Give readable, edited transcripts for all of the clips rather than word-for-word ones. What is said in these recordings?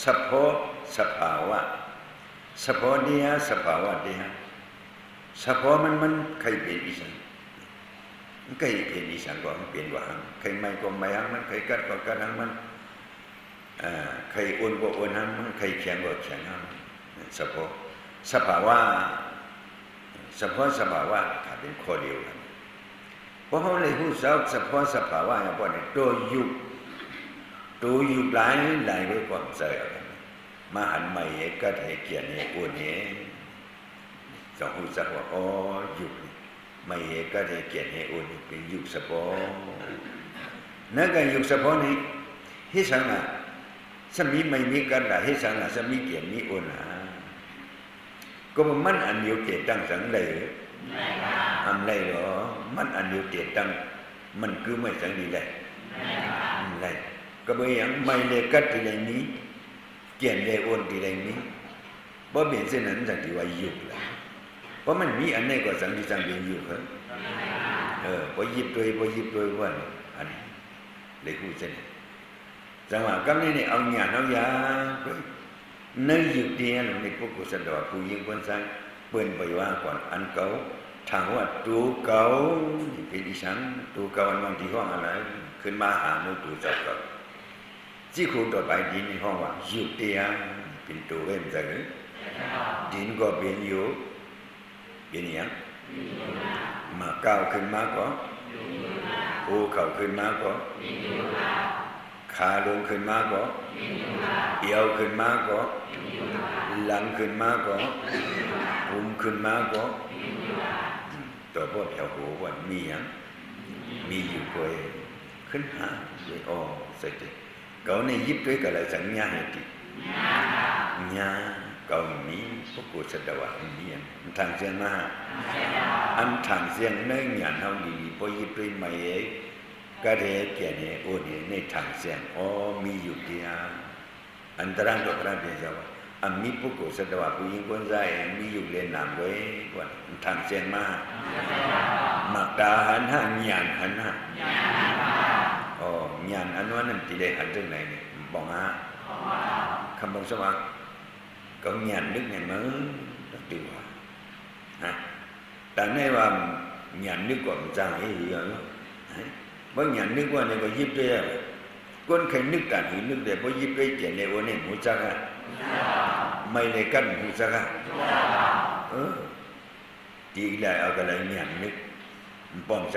สภาวะสภาวะสภาวะเนี่ยสภาวะเนี่ยสภาวะมันใครเป็นอีสังใครเป็นอีสังก็เป็นว่าใครไม่ก็ไม่มันใครกัดก็กัดมันใครอ้วนก็อ้วนมันใครแข็งก็แข็งมันสภาวะสภาวะสภาวะถ้าเป็นข้อเดียวกันเพราะเขาเลยพูดสภาวะอย่างพวกนี้ตัวยุบหลายไว้ความใจมาหันใหม่ก็ให้เกียรติให้อ้วนเนี่ยสองหูสักว่าอ๋อยุบไม่ก็ให้เกียรติให้อ้วนเป็นยุบสภาวะนั่นก็ยุบสภาวะนี้ที่สังอ่ะสมีไม่มีกันได้ที่สังอ่ะสมีเกียรติมีอ้วนก็มันอันเดียวเกียรติตั้งสังเลยทำไรหรอมันอันเดียวเกียรติตั้งมันคือไม่สังดีเลยไรก็ไม่อย่างไม่เลยกัดที่ไรนี้เกียรติเลยอ้วนที่ไรนี้เพราะเป็นเส้นนั้นสังที่ว่ายุบเลยเพราะมันมีอันนี้ก็สังที่สังเป็นยุบครับพอยิบด้วยว่าอันนี้เลยพูดเส้นจังหวะก็นี่เอาหยาเอายาในยุคเดียวในพวกกุศลว่าผู้ยิ่งคนสร้างเปิ่นไปว่าก่อนอันเก่าถามว่าตัวเก่าเป็นดิฉันตัวเก่าอันบางทีห้องอะไรขึ้นมาหาโมตัวเจ้าเก่าที่ครูต่อไปดินในห้องว่ายุคเดียวเป็นตัวเว้นใจดินก็เป็นอยู่เป็นอย่างมาเก่าขึ้นมาก็โอ้เข่าขึ้นมาก็ขาลงขึ้นมาก็เอวขึ้นมาก็หลังขึ้นมาก็ปุ่มขึ้นมาก็ตัวพวกแถวหัวว่ามีอย่างมีอยู่ด้วยขึ้นหาเลยอ๋อใส่ใจเขาในยิบด้วยกับอะไรสัญญาเหตุญาเขามีพวกกุศลวัตถุนี้ทางเสียงมาอันทางเสียงเนื่องหยาดเท่านี้พอยิบด้วยไม่ก็เรียกแก่เนี่ยโอ้เนี่ยในทางเสียงอ๋อมีอยู่ที่อันตรายตัวกระนั้นเป็นเจ้าอันมีพวกกุศลวัตถุยิ่งคนใจมีอยู่เรียนนามไว้ว่าทางเสียงมามักตาหันห้าหยาดหันห้าอ๋อหยาดอันว่านั่นตีได้หันตรงไหนเนี่ยบอกฮะคำบอกสว่างก็หยาดนึกไงมั้งตัดตัวฮะแต่ในว่าหยาดนึกก่อนใจเหรอบางอย่างนึกว่าเนี่ยก็ยิบได้ก้นใครนึกกันหรือนึกได้เพราะยิบได้เจริญวันนี้หูจักไม่เลยกันหูจักทีไรเอาอะไรอย่างนึกบ่องใจ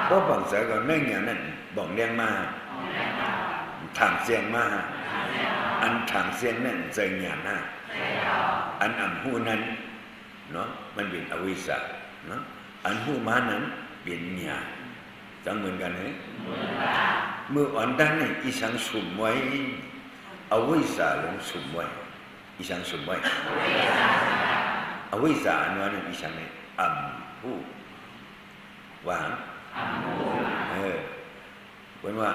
เพราะบ่องใจก็นั่งอย่างนั้นบ่องเลี้ยงมาทางเสียงมาอันทางเสียงนั่นใจหยาดนะอันอ่ำหูนั้นเนาะมันเป็นอวิชชาเนาะอันหูมานั้นเป็นหยาดจังเหมือนกันเหรอเมื่ออ่อนด้านนี้อีสังสุ่มไว้อวิชชาลงสุ่มไว้อีสังสุ่มไว้อวิชชาอันนั้นอีสังเนี่ยอัมหูว่าเป็นว่า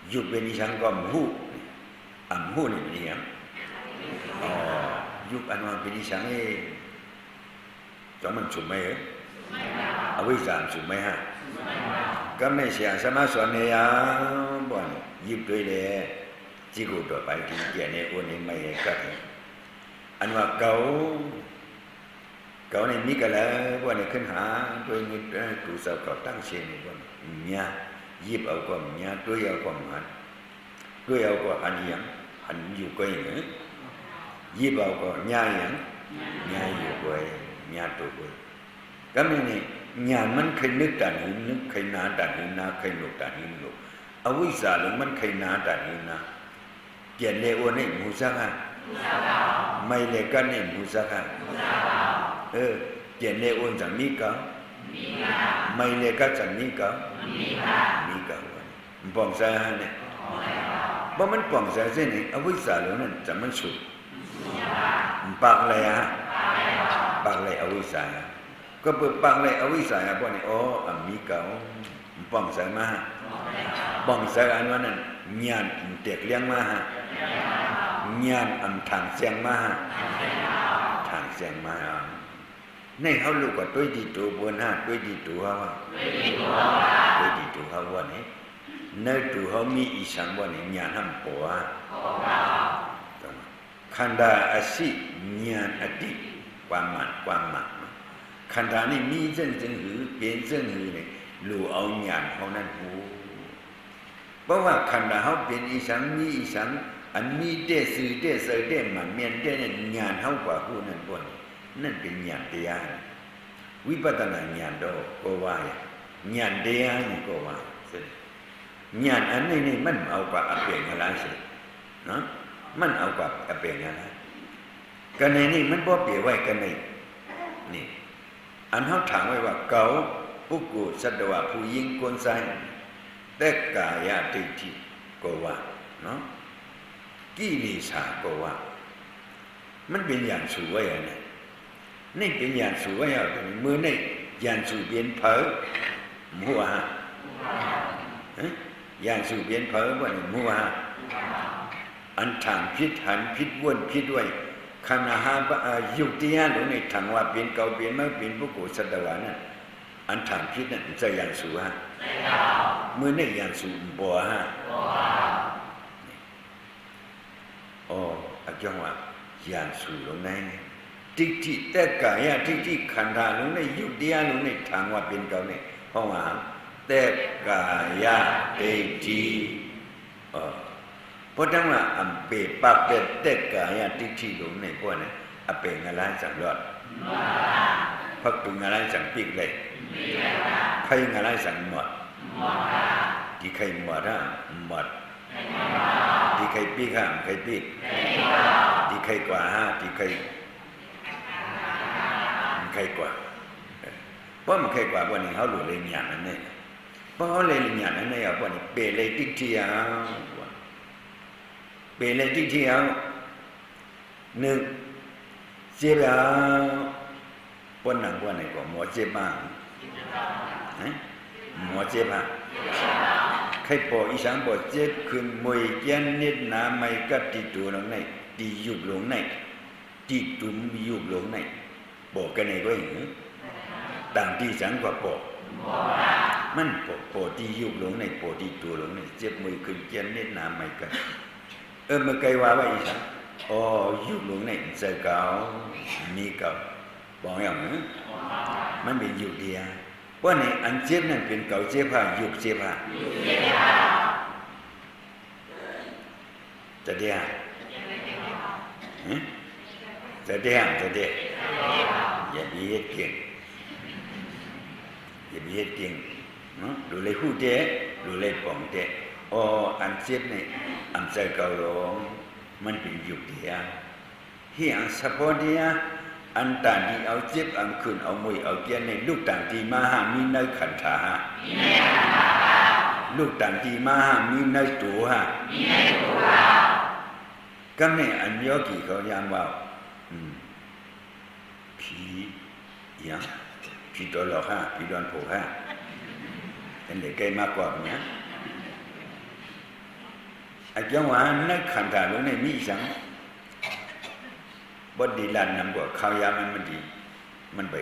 หยุดเป็นอีสังก็หูอัมหูนี่เป็นอย่างหยุดอันนั้นเป็นอีสังเนี่ยจังมันสุ่มไหมอวิชชาสุ่มไหมฮะก็ไม่เสียสมาสอนเนี่ยบ่อนยิบด้วยเลยจิกุต่อไปที่เกี่ยเนี่ยวันนี้ไม่กัดอันว่าเก่าในนี้ก็แล้วบ่อนนี้ขึ้นหาด้วยนี้ตูสาวเก่าตั้งเชียงบ่อนเนี่ยยิบเอาความเนี่ยด้วยเอาความหันด้วยเอาก็หันอย่างหันอยู่ก็อย่างนี้ยิบเอาก็เนี่ยอย่างเนี่ยอยู่ก็เนี่ยตัวก็ก็ไม่เนี่ยญาณมันเคยนึกแต่นึกนึกเคยนาแต่นึกนาเคยหลบแต่นึกหลบอวิชชาลงมันเคยนาแต่นึกนาเกียรติเลวนี่มูสักฮะไม่เลกันนี่มูสักฮะเกียรติเลวจะมีกันไม่เลกันจะมีกันมีกันป้องใจฮะเนี่ยเพราะมันป้องใจเส้นนี้อวิชชาลงนั้นจะมันสุดปากเลยฮะปากเลยอวิชชาก็เปิดปังเลยอวิสัยพวกนี้อ๋อมีเก่าป้องใส่มาป้องใส่อันนั้นญาณเตียกเลี้ยงมาญาณอันทางเสียงมาทางเสียงมาในเขาลูกก็ตัวดีตัวบนฮะตัวดีตัวตัวดีตัวเขาวันนี้ในตัวเขามีอีสังวันนี้ญาณทำปัว ขันธาอสิญาณอติความหมันขันธานี่มีเส้นจึงหือเปลี่ยนเส้นหือเนี่ยรู้เอาญาณเขานั้นหูเพราะว่าขันธาเขาเป็นอีสังมีอีสังอันมีเดสื่อเดเสยเดมันเมียนเดเนี่ยญาณเขากว่าผู้นั้นบ่นนั่นเป็นญาณတရားวิปัสสนาญาณတော့ကိုว่าญาณတရားนี่ก็ว่าญาณอันนี้นี่มันเอากว่าอเปงอะไรสิเนาะมันเอากว่าอเปงอะไรกันในนี่มันบ่เปรียบไว้กันในนี่อันเฮาถามไว้ว่าเก่าปุกกุสัตวะผู้หญิงคนใส่แต่กายทิฏฐิก็ว่าเนาะกิเลสก็ว่ามันเป็นอย่างสูไว้อ่ะนะนี่เป็นอย่างสูไว้อ่ะมือนี่อย่างสูเปลี่ยนเผอมัวฮะอย่างสูเปลี่ยนเผอว่ามัวฮะอันทางพิษหันพิษวนพิษด้วยขณะหายุติยะหลงในทางว่าเปลี่ยนเก่าเปลี่ยนไม่เปลี่ยนปุกกุสัตวะนั่นอันทางพิษนั่นจะอย่างสูฮะมือนี่อย่างสูบ่ฮะอ๋ออาจารย์ว่าอย่างสูลงในทิฏฐิแต่กายทิฏฐิขันธาลงในยุติยะลงในทางว่าเป็นเก่าเนี่ยเพราะว่าแต่กายทิฏฐิเพราะทั้งว่าอันเปปากแต่กายทิฏฐิลงในพวกนั้นอเปงอะไรสังรอดพักตุงอะไรสังปีกเลยใครงอะไรสังหมดที่ใครหมดหมดที่ใครปีกห้ามใครปีกที่ใครกว่าห้าที่ใครกว่าเพราะมันใครกว่าพวกนี้เขาหลุดเลยญาณนั่นเองเพราะเขาเลยญาณนั่นเองพวกนี้เปเลยทิฏฐิเปเลยทิฏฐิหนึ่งเจ็บพวกนั้นพวกนี้ก็หมอเจ็บบ้างหมอเจ็บบ้างใครปออีสังปอเจ็บขึ้นมวยแก่นนิดหนาไม่กัดติดตัวลงในตียุบลงในตีตุ่มยุบลงในบอกกันในก็อย่างนี้ต่างที่สังกว่าปอมันปอตียุบลงในปอตีตัวลงในเจ็บมวยขึ้นแก่นนิดหนาไม่กัดเมื่อไกลว่าอีสังอ๋อยุบลงในเจอเก่ามีเก่าบอกอย่างนี้มันเป็นยุบเดียวว่าในอันเจ็บนั่นเป็นเก่าเจ็บผ้ายุบเจ็บผ้าจะเดียจะเดียอย่าบีเฮ็ดเก่งเนาะดูเลยหูเตะดูเลยป่องเตะอ๋ออันเจ็บนี่อันใจเก่าหลงมันเป็นยุบเดียวเฮียงสะพอเดียอันต่างที่เอาเจ็บอันขึ้นเอามวยเอาเกียนในลูกต่างที่มาหามีในขันธาลูกต่างที่มาหามีในตัวก็ในอันโยกีเขายามว่าผีอย่างผีตัวหลอกผีดอนโผล่เป็นเด็กใกล้มากกว่าเนี่ยอาจารย์ว่าในขันธาลงในมีสังบดดีลันนำกว่าข้าวยามันดีมันไป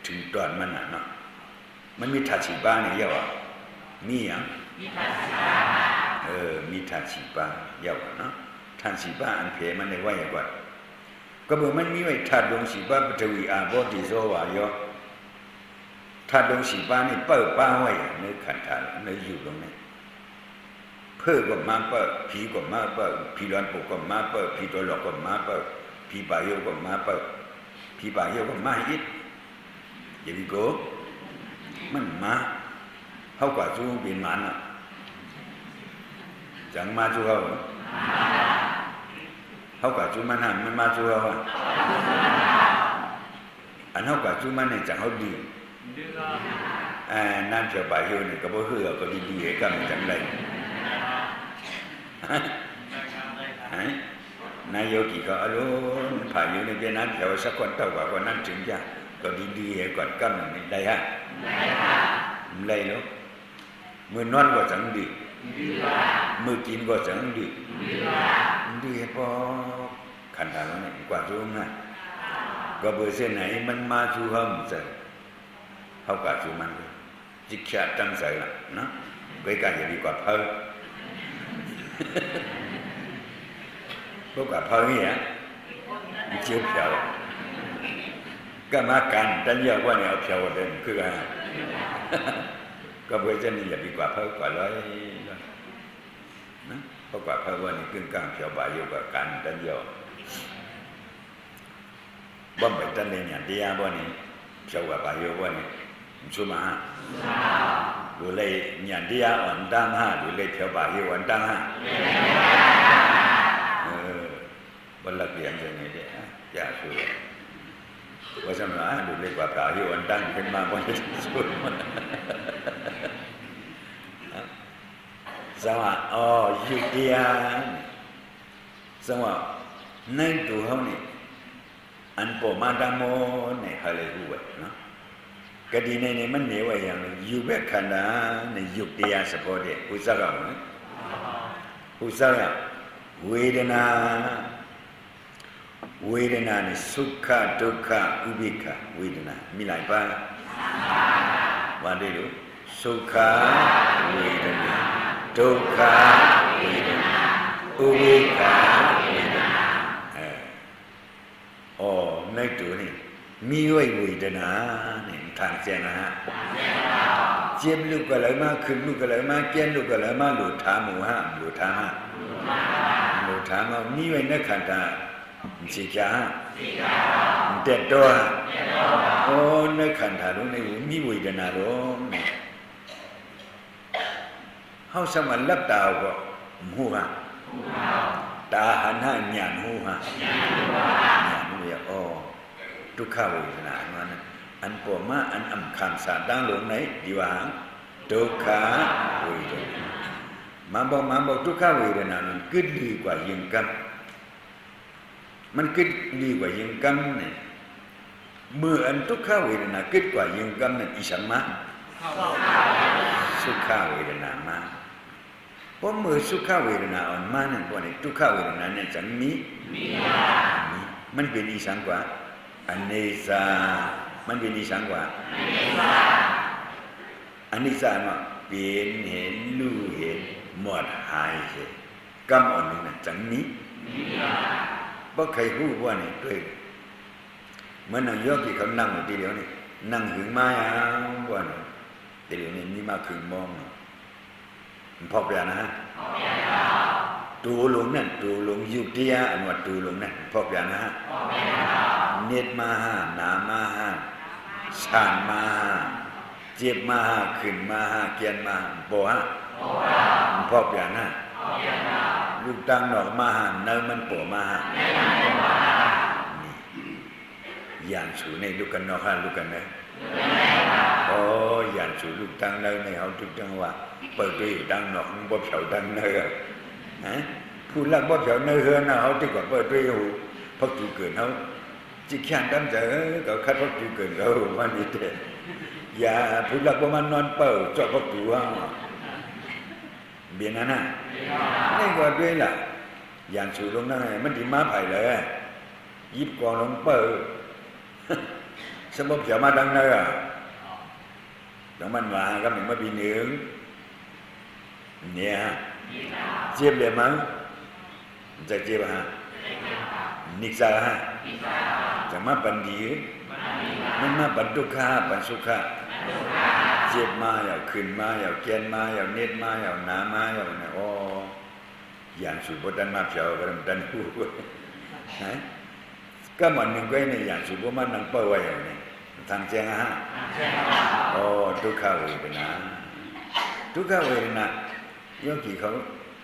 ถึงตอนมันเนาะมันมีทัดสีบ้านเนี่ยเยอะมีอย่างมีทัดสีบ้านมีทัดสีบ้านเยอะเนาะทัดสีบ้านอันเพมันในว่าอย่างกว่าก็เมื่อมันมีไว้ทัดดวงสีบ้านปฐวีอาโบติโซวายอทัดดวงสีบ้านนี่เปิดป้าไว้ในขันธาในอยู่ตรงนี้เพื่อก็มาเปิดผีก็มาเปิดผีร้อนปุกก็มาเปิดผีตัวหลอกก็มาเปิดผีป่าโยก็มาเปิดผีป่าโยก็มาอีกอย่างนี้ก็มันมาเขากว่าจูงเป็นมันอ่ะจังมาจูเขากว่าจูมันหันมันมาจูเขาอันเขากว่าจูมันเนี่ยจังเขาดีนั่นเจ้าป่าโยเนี่ยก็บ่เหือก็ดีๆให้กันจังไรนายโยกีก็อารมณ์ผ่านอยู่ในเวียนนั้นแต่ว่าสักคนเท่ากับคนนั้นถึงจะก็ดีๆให้ก่อนกั้มนี่ได้ฮะได้แล้วมือนอนก็จังดีมือกินก็จังดีดีพอขันธาแล้วนี่กว่าจูงนะก็เบอร์เส้นไหนมันมาจูห้องจะเขากว่าจูมันจิกชาตั้งใจละนะก็การจะดีกว่าเพิ่มพวกกับเพิ่มเนี่ย接票，干嘛干？但要我要票的去啊，ก็เพื่อจะนี่อย่าไปกว่าเพิ่มกว่าร้อยนะเพราะกว่าเพิ่มว่านี่ขึ้นกลางเพียวบ่ายอยู่กับการดันยอบ่ไปตันเลยเนี่ยเดียบ่นี่เพียวบ่ายอยู่บ่นี่ชุมาดูเลยเนี่ยเดียอ่อนตั้งห้าดูเลยเพียวบ่ายอยู่อ่อนตั้งห้าบรรลักเรียนอย่างนี้เด้อย่าช่วยว่าสมัยดูเลยกว่าบ่ายอยู่อ่อนตั้งขึ้นมาบ่ได้ช่วยสว่าอ๋อยุคเดียสว่าในตัวเขานี่อันปมาดามโมเนี่ยเขาเลยรู้ว่าเนาะกดีในมันเหนียวอย่างอยู่แบบขนาดในยุคเดียสปอร์ตเนี่ยอุตสาหกรรมอุตสาหกรรมเวทนาเนี่ยสุขทุกขอุเบกขาเวทนามีหลายป่ะว่าได้รู้สุขเวทนาทุกขเวทนาอุเบกขาเวทนาในตัวนี่มีเวทนาเนี่ยทางเสียนะฮะเจ็บลูกก็เลยมาขึ้นลูกก็เลยมาเจ็บลูกก็เลยมาหลุดถามหมู่ฮะหลุดถามมามีไว้ในขันธาสิกาเด็ดตัวในขันธาตรงนี้มีเวทนาตรงนี้เขาสมันรับตาก็หูฮะตาหันหน้าหยาดหูฮะหยาดหูเนี่ยทุกข้าวเวทนาอันปวดมาอันอ่ำคำสาดังลงไหนดีว่าทุกข้าเวทนามาบอกทุกข้าเวทนามันขึ้นดีกว่ายิงกันมันขึ้นดีกว่ายิงกันเนี่ยเมื่ออันทุกข้าเวทนาขึ้นกว่ายิงกันนั่นอิสัมมาสุขเวทนามาเพราะเมื่อสุขเวทนาอ่อนมานั่นพวกนี้ทุกขเวทนาเนี่ยจะมีมันเป็นอีสังกว่าอเนสามันเป็นอีสังกว่าอเนสาเนาะเป็นเห็นรู้เห็นหมดหายเห็นกรรมอ่อนนึงน่ะจังมีบ่ใครรู้ว่านี่ด้วยเหมือนนางโยกีเขานั่งอยู่ทีเดียวนี่นั่งหึงมาว่านี่ทีเดียวนี่มีมาขึงมองพอเปลี่ยนนะฮะตูหลงนั่นตูหลงยุคเดียอันว่าตูหลงนั่นพอเปลี่ยนนะฮะเนตมาหาหนามาหาชานมาหาเจ็บมาหาขึ้นมาหาเกียนมาโบฮะพอเปลี่ยนนะลูกตังดอกมาหาเนื้อมันโปมาหาอย่างสูในลูกกันนอกฮะลูกกันเนอย่างสูลูกตังเนื้อในเขาทุกจังหวะเปิดตัวอยู่ดังนอกบ่เผาดังเนื้อผู้รักบ่เผาเนื้อเฮือนนะเขาที่ก่อนเปิดตัวอยู่พักจูเกินเขาจิตแข็งตั้งใจก็คัดพักจูเกินเขาวันนี้เด็ดอย่าผู้รักบ่มันนอนเปิดจอดพักจูว่าเบียนนั่นน่ะนี่ก็ด้วยล่ะอย่างสูลงนั่นไงมันดีมาไผ่เลยยิบกองลงเปิดสมบูรณ์เผามาดังเนื้อแล้วมันว่าก็มันมาปีหนึ่งเนี่ยเจ็บเลยมั้งจะเจ็บฮะนิสาฮะจะมาปันดีมันมาปันทุกข้าปันสุขะเจ็บมาอย่าขึ้นมาอย่าเกียนมาอย่าเน็ตมาอย่าหนามาอย่าเนี่ยอย่างสุบดันมาเผาก็ดันพูดก็มันหนึ่งก็ในอย่างสุบมันนั่งเป้าไว้อย่างนี้ทางเจียงฮะทุกข้าเวทนาทุกข้าเวทนาโยกีเขา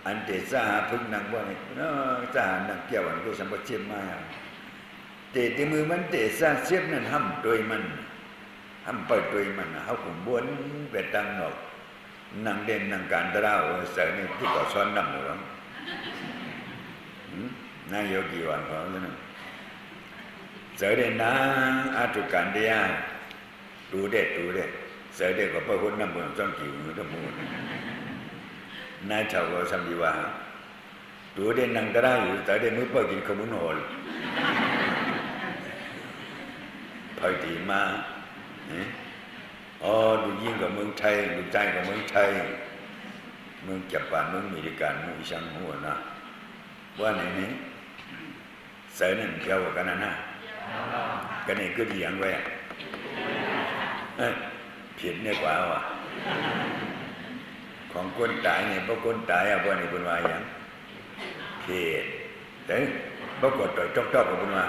อันเตสาพึกนังว่านี่สานังเกี่ยวอันก็สัมปเจ็บมาเตะมือมันเตะสาเจ็บนั่นห้ำโดยมันห้ำเปิดโดยมันเขาคงบ้วนไปตั้งหนอกนังเด่นนังการตะเล่าเสริมนี่ที่ก่อซ้อนนำหรือนายโยกีวันเขาเนี่ยเสริมเด่นนะอาตุการเดียดูเด็ดเสริมเด็ดก็เปิดหุ่นน้ำมันจ้องกิ่วมือทั้งหมดนายชาวก็สัมดีว่าดูเด่นนังตะเล่าอยู่แต่เด่นมือเปิดกินขมุนโหลพอดีมาดูยิ่งกับเมืองไทยดูใจกับเมืองไทยเมืองญี่ปุ่นเมืองอเมริกันเมืองอีสานหัวนะว่าไหนนี้ เสยนั่นเพียวกันนะกันนี่ก็ดีอย่างไว้ผิดเนี่ยกว่าว่ะของคนตายเนี่ยพวกคนตายอะพวกนี้เป็นว่าอย่างผิดแต่พวกกดต่อยจอกๆกับเป็นว่า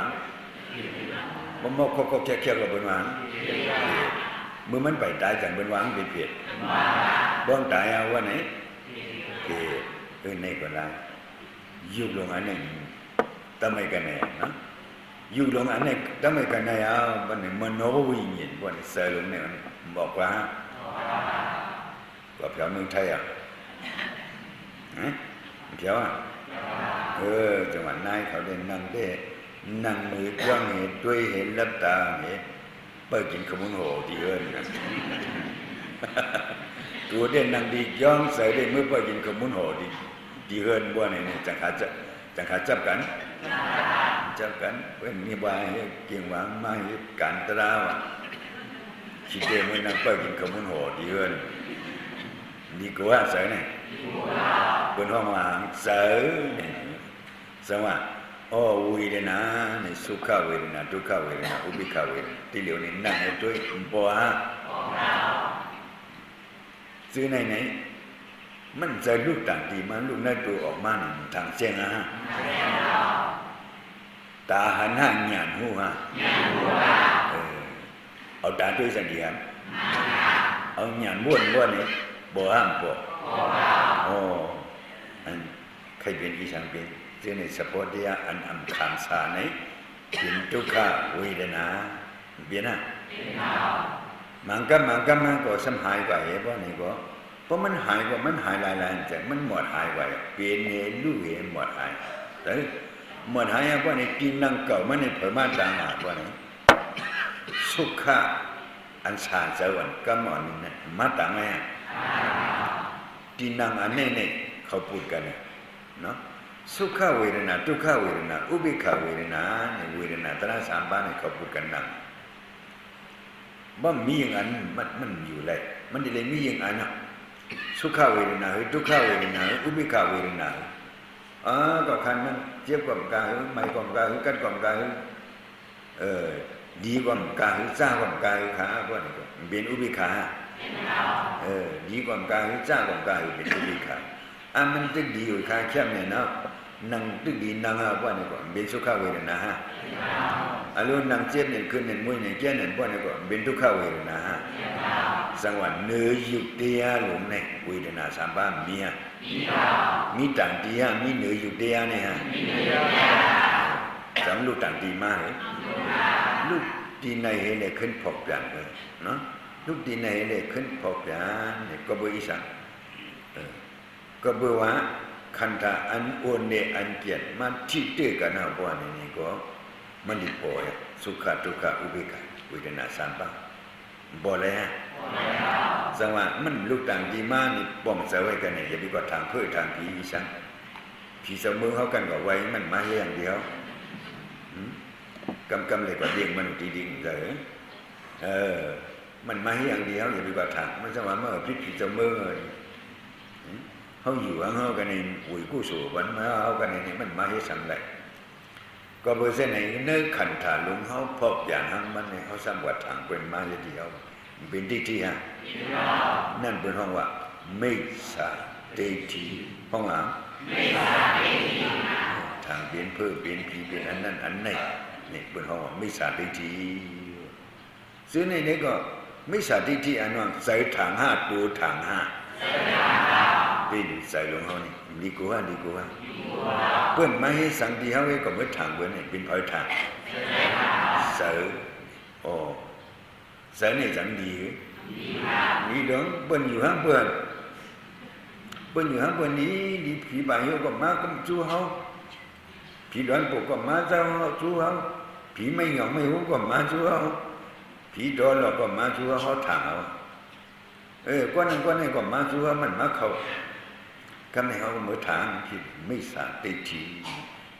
บ่มอกๆแค่ๆกับเป็นว่าเมื่อมันไปตายจากเป็นว่าเป็นผิดบ้องตายเอาว่าไหนผิดในก็ได้ยุบลงอันนี้ทำไมกันเนี่ยนะยุบลงอันนี้ทำไมกันเนี่ยเอาวันนี้มโนวิญญาณวันนี้เสยลงเนี่ยบอกว่าก็เพียวเมืองไทยอ่ะเพียวอ่ะจังหวัดนายเขาเดินนั่งมือกว้างเหตุด้วยเห็นรับตาเหตุเปิดกินขมุนโหดีเอิญนะตัวเด่นนั่งดีย่องใส่ได้มือเปิดกินขมุนโหดีเอิญบ้านนี่จังขาจับกันเป็นมีบายเกี่ยงหวังมาการตราวคิดเดิมไม่นั่งเปิดกินขมุนโหดีเอิญดีกว่าเสยเนี่ยบนห้องว่างเสยเนี่ยสว่าเวทนาเนี่ยสุขเวทนาทุกขเวทนาอุเบกขาเวทนาที่เหลียวนี่นั่งให้ด้วยบัวซื้อไหนมันจะลูกต่างดีมันลูกนั่นตัวออกมาทางเสียงตาหันหน้าหยาดหูเอาตาด้วยสัญญาเอาหยาดบ้วนนี่บ่ห้ามบ่อันใครเป็นอีสังเป็นซึ่งในสปอร์ตยาอันคำสาในเป็นทุกขเวทนาเบียนะมันก็สมหายกว่าเพราะนี่ก็เพราะมันหายหลายๆจากมันหมดหายไปเปลี่ยนเห็นรู้เห็นหมดหายแต่หมดหายเพราะนี่กินนั่งเก่ามันในเผยมาต่างหากเพราะนี่สุขะอันสานเสวรรค์ก็หมดนี่มาต่างไงกินนั่งอันนี้เขาพูดกันเนาะสุขเวทนาทุกขเวทนาอุเบกขาเวทนาเนี่ยเวทนาตระสามบ้านเขาพูดกันนั่งบ่มีอย่างนั้นมันอยู่เลยมันได้เลยมีอย่างนั้นสุขเวทนาทุกขเวทนาอุเบกขาเวทนาก็คันนั้นเจ็บความกายไม่ความกายกันความกายดีความกายซ่าความกายขาพวกนี้ก็เป็นอุเบกขาดีความกายซ่าความกายเป็นอุเบกขามันตึกดีอยู่ขาแค่เนี่ยเนาะนั่งตึกดีนั่งพวกนี้ก็เป็นสุขเวทนาอารมณ์นั่งเจ็บเนี่ยขึ้นเนี่ยมวยเนี่ยแก่เนี่ยพวกนี้ก็เป็นทุกขเวทนาสังวรเนื้อยุติยาหลงในเวทนาสามบ้านมีต่างตีมีเนื้อยุติยาเนี่ยสามลูกต่างตีมากเลยลูกตีในเห็นเลยขึ้นพบอย่างเลยเนาะลูกตีในเห็นเลยขึ้นพบอย่างเนี่ยก็เบื่ออีสังก็เบื่อว่าคันธะอันโอนเนอันเกียรติมันที่เตื้อกันเอาพวกนี้ก็มันดีพอสุขทุกขอุเบกขาเวทนาสามบ้านบ่เลยสังว่ามันลูกต่างดีมากนี่ป้องเสไว้กันเนี่ยอย่าไปกว่าทางเพื่อทางผีอีสังผีเสมอเขากันก็ไว้มันมาอย่างเดียวกำเลยกว่าเลี้ยงมันดีดิ่งเลยมันมาอย่างเดียวอย่าไปกว่าทางมันสังว่าเมื่อผีเสมอเขาอยู่เขากันในหุ่ยกู้สู่วันมาเขากันในมันมาให้สั่งเลยก็เบอร์เส้นไหนเนื้อขันถาลุงเขาพบอย่างนั้นมันเนี่ยเขาสร้างวัดทางเป็นมาอย่างเดียวเป็นที่นั่นเป็นห้องว่าไม่สาเตทีห้องหลังทางเปลี่ยนเพื่อเปลี่ยนผีเปลี่ยนอันนั้นอันนี้นี่เป็นห้องว่าไม่สาเตทีซึ่งในนี้ก็ไม่สาเตทีอันนั้นใส่ทางห้าตัวทางห้าเป็นใส่ลงเขานี่ดีกว่าเพื่อนมาให้สังดีเขาไว้ก็ไม่ทางเพื่อนนี่เป็นพอยทางเสือเสือนี่จังดีนี่ดองเปิ้นอยู่ห้างเปิ้นอยู่ห้างเปิ้นนี้ดีผีบางโยก็มาก็จู้เฮาผีดอนปกก็มาเจ้าจู้เฮาผีไม่หยองไม่หูก็มาจู้เฮาผีดอนหลอกก็มาจู้เฮาถางเอาก้อนนั้นก็มาจู้เฮามันมาเขาก็ไม่เขาก็มือทางผิดไม่สาติที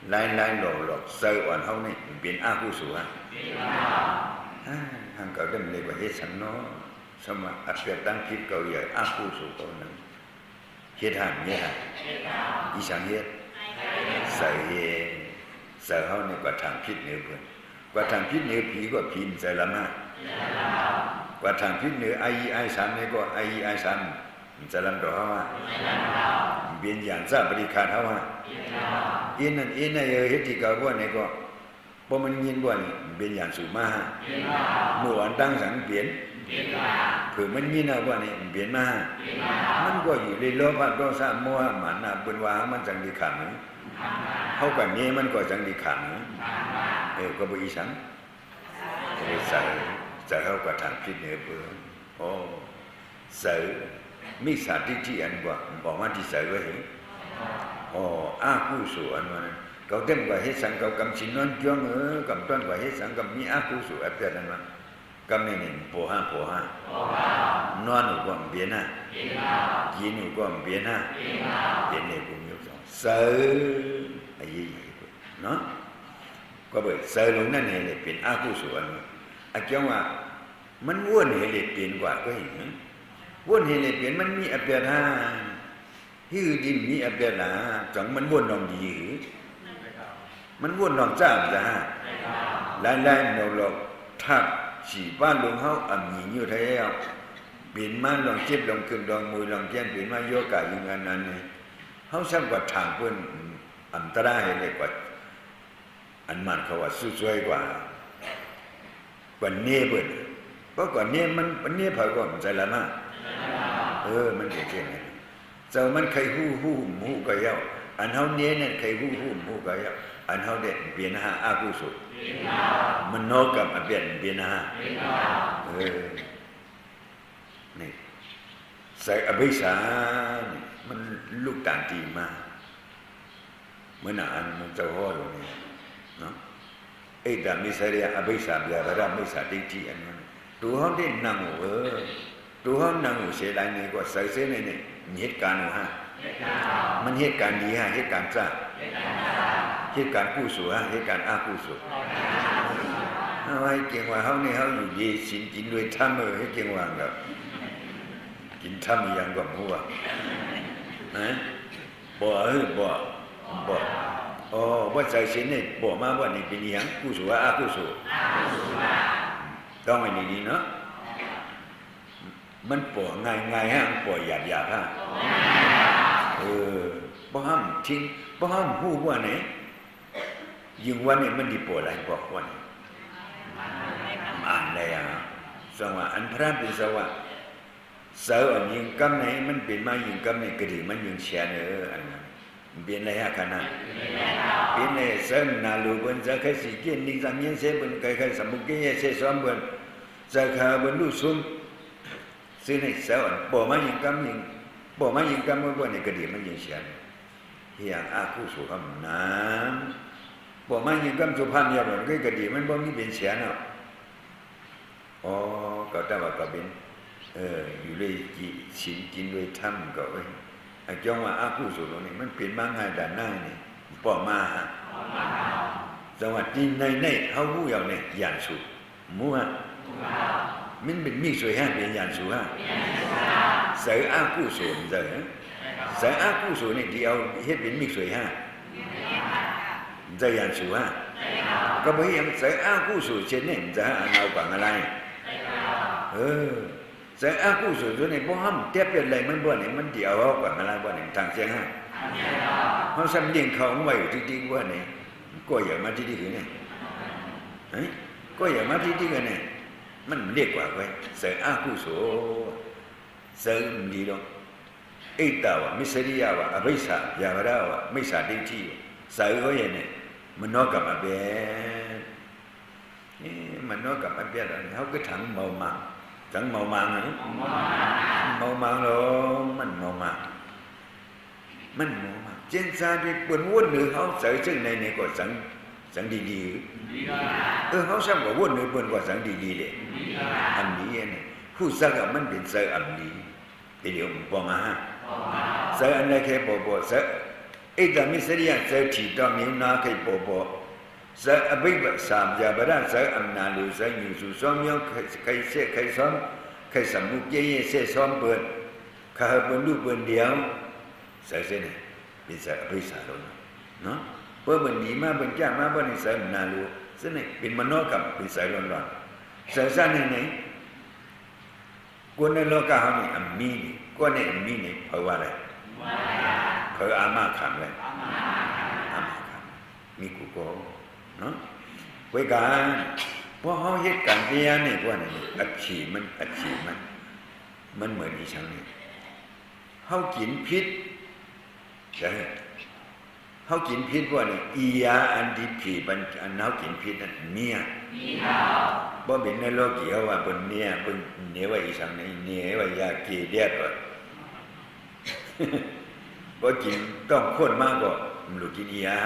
ไล่หลอกเสืออ่อนเขานี่เป็นอากุศลhàng cậu đâm lấy và hết sẵn nó sao mà áp việc đang kiếp cậu giờ áp khu số cậu nâng hết hàng nhé hàng đi sáng hết เสือเขาเนี่ยกว่าทางพิษเหนือเพื่อนกว่าทางพิษเหนือผีก็ผีเสือละมากกว่าทางพิษเหนือไอสามเนี่ยก็ไอสามจะลำดอกว่าเบียนอย่างซาบริการเขาว่าอินนั่นเฮติกาว่าเนี่ยก็พอมันยินว่านี่เบียนอย่างสูมาเมื่อวันตั้งสังเปลี่ยนคือมันยินว่านี่เปลี่ยนมามันก็อยู่ในโลภะโทสะโมหะมันน่ะเป็นว่ามันจังดีขังเขากับนี้มันก็จังดีขังก็บ่อีสังใส่เขาก็ทางพิษเหนือเพื่อโอ้ใส่มิจฉาทิฏฐิอันบอกว่าที่ใส่ไว้อากุศลอันนั้นเขาเต็มกว่าเหตุสังเขากำชินนอนจ้องกำต้นกว่าเหตุสังกำมีอากุศลแบบนั้นมันกำนี่โผล่นอนอยู่ก็เบียน่ะกินอยู่ก็เบียน่ะเบียนเนี่ยกูมีสองใส่ไอ้ยี่เนาะก็แบบใส่ลงนั่นเองเลยเป็นอากุศลอาจารย์ว่ามันวนเหตุเปลี่ยนกว่าก็เห็นวนเหตุเปลี่ยนมันมีอภิธาที่ดินมีอภิธาจังมันวนนองดีมันวนนองจ้าจ้าหลายๆโนโลกทักสี่บ้านหลวงเขามีอยู่แท้เปลี่ยนมาลองเจ็บลองขึ้นลองมือลองแก้เปลี่ยนมาโยกะอย่างนั้นนี่เขาซ้ำกว่าทางเพิ่นอันตรายเลยกว่าอันมันเขาว่าสวยกว่าเนเบิ้ลเพราะก่อนเนมันเนเผาก่อนใจละมากมันเก่งไงเจ้ามันใครหูก็เย้าอันเฮาเนเนี่ยใครหูก็เย้าอันเฮาเด็ดเปลี่ยนหาอากุศลมันโนกับเปลี่ยนหานี่ใส่อภิสามันลูกต่างตีมาเหมือนอันมันจะห่ออยู่นี่เนาะไอ้ดามิสเรียอภิสาเบียบรามิสาติที่อันนั้นตัวเขาได้นั่งตัวเขานั่งเสียดายนี่ก็ใส่เส้นนี่เหตุการณ์ฮะมันเหตุการณ์ดีฮะเหตุการณ์จ้าเหตุการณ์กุศลเหตุการณ์อกุศลเอาไว้เก่งว่าเขาเนี่ยเขาอยู่ดีสินกินด้วยธรรมให้เก่งว่าแบบกินธรรมอย่างกับหัวบ่ว่าใจเสียเนี่ยบ่มาว่านี่เป็นอย่างกุศลอกุศลต้องไอ้นี่เนาะมันป่ง่ายฮะป่หยาบฮะบ่ห้ามทิ้งบ่ห้ามหู้ว่าเนี่ยยิ่งวันนี้มันดีป่อะไรบอกว่าอ่านได้สว่าอันพระเป็นสว่าเสืออันยิงกำไหนมันเป็นมายิงกำไหนกระดิ่งมันยิงเชียนอันนั้นเป็นอะไรฮะขนาดเป็นอะไรเสือนาลูบนจะใครสิเกียนนิ่งสังเกตเสบนใครสมุกเกียเสซ้อมบนจะขาบนลูกซุ่มซึ่งในเสืออันบ่มายิงกำยิงบ่มายิงกำมันบนในกระดิ่งมันยิงเชียนเฮียงอาคุสุขำน้ำบ่มายิงกำสุพรรณยาบนกระดิ่งมันบ่มีเป็นเชียนก็แต่ว่าก็เป็นอยู่เลยสินกินด้วยธรรมก็ไอ้จ้องว่าอากุศลนี่มันเปลี่ยนมาง่ายด้านหน้านี่ป่อมาจังหวัดที่ในเขาหู้อย่างเนี่ยยานสูมั่วมันเป็นมีสวยฮะเป็นยานสูฮะใส่อากุศลใส่อากุศลนี่ที่เอาเฮ็ดเป็นมีสวยฮะใจยานสูฮะก็ไม่ยังใส่อากุศลเช่นนี้จะเอากว่าอะไรใส่อากุศลตัวนี้บ่ห้ามเทียบเป็นอะไรมันบ่เนี่ยมันเดียวเอากว่าอะไรบ่เนี่ยทางเสียงฮะเขาสำเนียงเขาไว้จริงๆว่าเนี่ยก็อย่ามาที่นี่คือเนี่ยก็อย่ามาที่นี่กันเนี่ยมันเรียกว่าไว้ใส่อากุศลใส่ดีดอกไอ้ตาวะมิสริยาวะอภิสายาบราวะมิสาดิทิใส่ก็อย่างเนี่ยมันนอกกับมาเบี้ยมันนอกกับมาเบี้ยแล้วเขาก็ถังเมามังจังเมามังหรอมันเมามังเจนซาที่ปนวนหรือเขาใส่ซึ่งในก็สังดีเขาซ้ำกับวนหรือปนก็สังดีเลยอันนี้เนี่ยผู้สักมันเป็นเสืออันนี้เดี๋ยวปอมาเสืออันไหนแค่ปอเสือไอ้ตามิสเรียเสือที่ตอนนี้น่าแค่ปอเสืออภิบัติสามยาบราเสืออำนาจเสืออยู่สู่ซ้อมยองใครเสียใครซ้อมใครสมุกเย่เสียซ้อมเปิดข้าเปิดลูกเปิดเดียวเสือเส้นเป็นเสืออภิสารเนาะ เบิ่นดีมาเบิ่นจ้ามาบ่นี่เสริมนารู้ซึ่งนี่เป็นมโนกรรมเป็นสายร้อนๆเสริมซ่านี่ไหนกวนในโลกาเฮานี่อมีนี่กวนในอมีนี่เพราะว่าอะไรเพราะอามาขังเลยอามาขังมีกูโกเนาะไว้กันพอเฮาเฮ็ดกันเตียนี่กว่านี่อัดฉี่มันเหมือนอีฉันนี่เฮากินพิษจะเฮากินพิษว่านี่อียาอันที่ผีบันอันเฮากินพิษนั่นเมียบ่เป็นในโลกีเฮาว่าเพิ่นเมียเพิ่นเนว่าอีฉันนี่เนว่ายากีเดียดว่าบ่กินต้องคนมากกว่ามันรู้กินอียา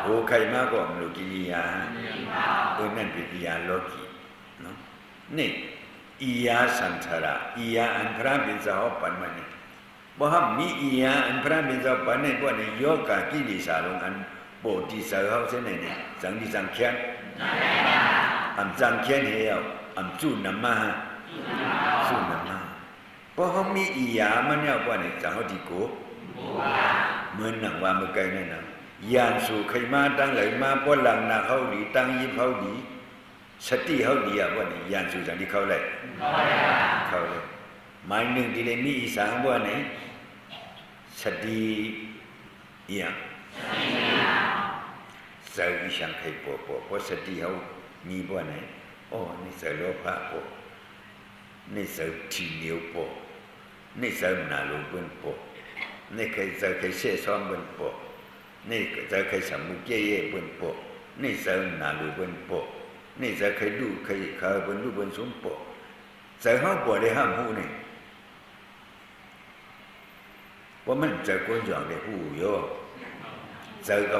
โอ้ใครมากกว่ามันรู้กินอียานั่นเป็นอียาโลกีเนาะนี่อียาสันทระอียาอันพระเป็นสาวปันมันนี่บ่ฮัมมีอียาอันพระเป็นสาวปันนี่พวกนี้โยกะกิเลสาลงอันโปติสาวเฮาเส้นนี่สังดิสังเขียนอันสังเขียนเหี่ยวอันจุนมาจุนมาบ่ฮัมมีอียามันเนี่ยพวกนี้จังเฮาดีโกเหมือนนังว่ามื้อไกลนั่นน่ะยานสู่ใครมาตั้งไหลมาบ่หลังนาเฮาดีตั้งยิบเฮาดีสติเฮาดีอ่ะว่านี่ยานสู่จังที่เขาเลยเขาเลยหมายหนึ่งที่เลยมีอีสานว่านี่สติอย่างเสาอีสังไข่ปอเพราะสติเฮามีว่านี่โอ้นี่เสาโลภะปอนี่เสาทีเหนียวปอนี่เสาหนาโลภะปอนี่เคยเสาเคยเสียซ้อมบนปอนี่เสาเคยสมุเกยบนปอนี่เสาหนาโลภะปอนี่จะเคยดูเคยเขาบนรูปบนสมปอจะห้ามปอได้ห้ามหูนี่ว่ามันจะก้นหยองได้หูโย่จะเอา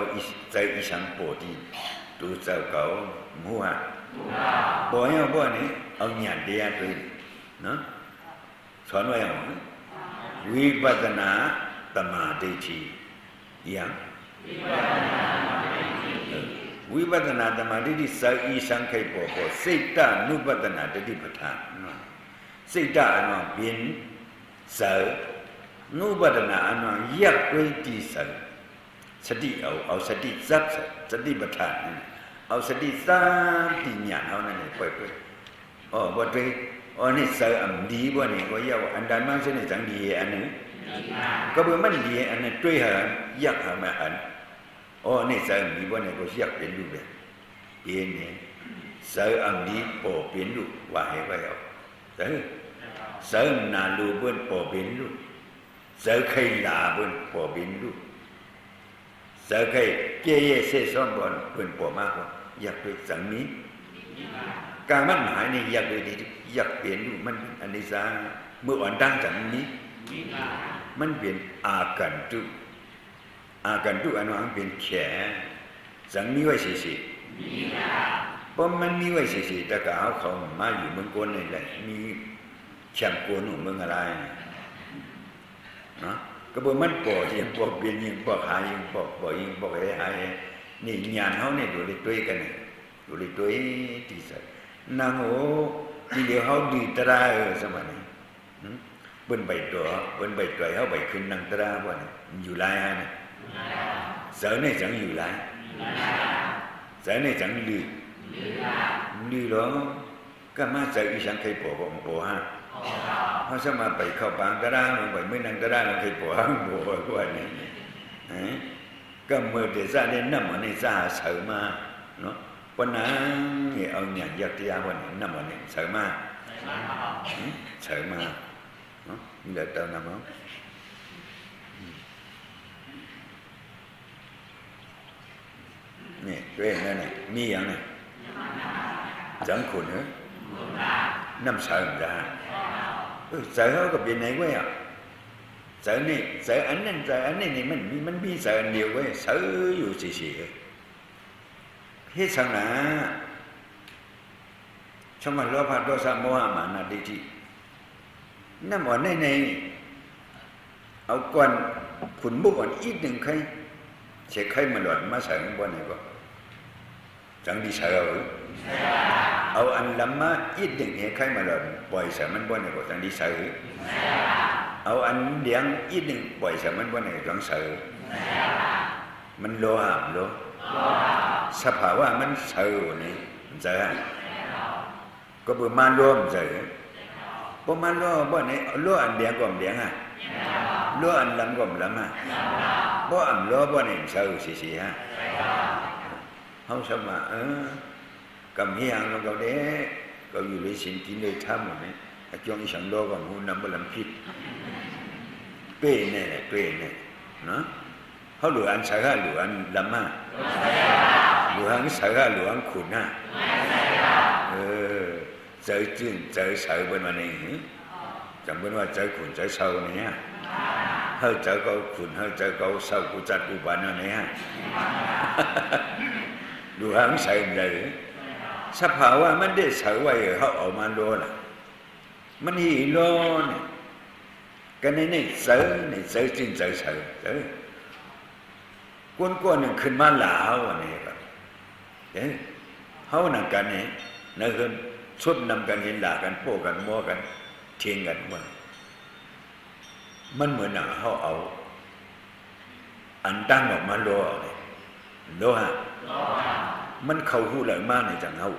จะอีสังปอที่ตัวจะเขาหัวปอเนี่ยปอนี่เอาหยาดเดียตัวเนาะสอนไว้อย่างวิปัสสนาตมาดิทีอย่างวิปัสสนาธรรมะที่สายอีสังไข่ปอสิตตานุปัสสนาตติปทานสิตตาอันว่าเป็นสายนุปัสสนาอันว่ายักษ์ไว้ที่สายสติเอาสติซับสติปทานเอาสติซับที่ญาณเอานั่นไปอ๋อบ่ได้อ๋อนี่สายอันดีบ่นี่ก็ยาวอันใดมาสินี่จังดีอันนึงก็บ่มันดีอันนั้นด้วยหายักษ์หามาอันอ๋อนี่สายมีบ่นี่ก็ยักษ์เป็นรูปแบบเป็นเนี่ยสายอันดีปอเป็นรูปว่าให้ไว้เอาสายนารูเบิ่นปอเป็นรูปสายไข่ลาเบิ่นปอเป็นรูปสายไข่เกยเสซ้อนบ่เบิ่นปอมากกว่ายักษ์ด้วยสังนี้การมันหายนี่ยักษ์ด้วยดียักษ์เปลี่ยนรูปมันอันนี้ซะเมื่ออ่อนตั้งจากนี้มันเป็นอากันตุอันนั้นเป็นแขสังมีไว้เฉยๆเพราะมันมีไว้เฉยๆแต่ก็เอาเขามาอยู่เมืองกวนนี่แหละมีแชมป์กวนของเมืองอะไรเนาะก็บ่มันปอที่ปอกเปลี่ยนยิงปอกหายยิงปอกบ่ยิงปอกหายนี่ญาณเฮานี่ดูเลยด้วยกันดูเลยด้วยที่สันางโอที่เดียวเฮาดีตราสมัยนี้เบิ่นใบตัวเฮาใบขึ้นนางตราบ่นี่อยู่หลายฮะนี่sở này chẳng nhiều lại sở này chẳng lư đó cái má sở ý chẳng khai bộ ha họ sao mà bảy khẩu bằng ta ra mà bảy mươi năng ta ra là khai bộ của anh này cái mưa để ra đến nằm ở này ra sở mà nóวันนั้นเนี่ยเอาเนี่ยยักษ์ที่อาวันนั้นนำวันนี้เสริมมาเนาะมีอะไรเติมนำมั้งนี่ด้วยนั่นนี่มีอย่างนี่จังขุนเหรอน้ำเสริมจ้าเสริมเขาก็เป็นไหนวะอ่ะเสริมนี่เสริมอันนั้นเสริมอันนี้นี่มันมีเสริมเดียววะเสริมอยู่เฉยเฮ็ดสังนะช่องมันโลภะโทสะโมหะมานะดิจิน้ำอ่อนในเอาก่อนขุนบุกอ่อนอีกหนึ่งใครเช็คใครมาหลอดมาใส่บนไหนก็จังดีใส่เอาอันลำมาอีกหนึ่งเห็นใครมาหลอดปล่อยใส่มันบนไหนก็จังดีใส่เอาอันเลี้ยงอีกหนึ่งปล่อยใส่มันบนไหนจังใส่ มันโลหะโลสภาวะมันเสือนี่เจอก็เปิดมาโลมเจอพอมาโลบ่เนี่ยโลอันเดียงก็เดียงอ่ะโลอันลำก็ลำอ่ะบ่อันโลบ่เนี่ยเสือสิฮะเขาสมาcầm hiang nó câu đấy câuอยู่เลยสิ่งที่เลยทำเนี่ยจงฉันโลกับหูนำบลัมพิษเป้เนี่ยเป้เนี่ยเนาะเขาหลวงใส่หลวงลำมาหลวงใส่หลวงขุนน่ะใจจื้นใจใส่เป็นวันนี้จำเป็นว่าใจขุนใจเศร้าเนี่ยเฮ้ยใจเขาขุนเฮ้ยใจเขาเศร้ากูจัดกูบานเนี่ยหลวงใส่เลยสภาวะมันได้เสือไว้เขาออกมาโลล่ะมันหีโลเนี่ยกันนี่เสือนี่เสือจริงเสือก้นๆหนึ่งขึ้นมาหลาวอันนี้ครับเขาหนังกันเนี่ยนั่นคือชุดนำกันเห็นหลากันโป้กันมัวกันเทียงกันมันเหมือนหนังเขาเอาอันตั้งออกมาโลเนี่ยโลฮะมันเข้าหูเลยมากในจังเขา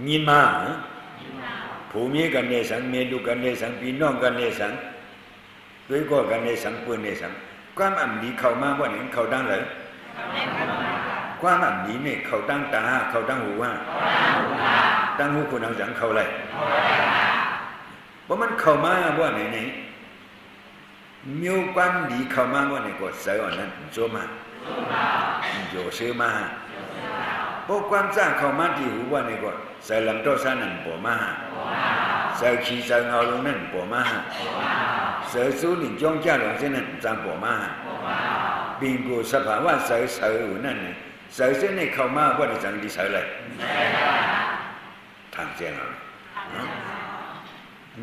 มีมาผู้มีกันในสังเมดูกันในสังพี่น้องกันในสังด้วยก็กันในสังปืนในสังความอันนี้เข้ามาว่าเนี่ยเขาดังเลยความอันนี้เนี่ยเขาตั้งตาเขาตั้งหูว่าตั้งหูคนเอาสังเขาเลยเพราะมันเข้ามาว่าไหนมีความดีเข้ามาว่าเนี่ยก็เสียอันนั้นโจมาโยเสือมาพวกความสร้างเข้ามาที่หูว่านี่ก็ใส่ลำต้นสั้นนั่นปวมาใส่ขี้ใส่เงาลงนั่นปวมาใส่สู้หลิงจ้องจ้าหลงเส้นนั่นจางปวมาบิงกูสภาวะใส่อยู่นั่นนี่ใส่เส้นนี่เข้ามาว่านี่จังดีใส่เลยทางเสียงเอา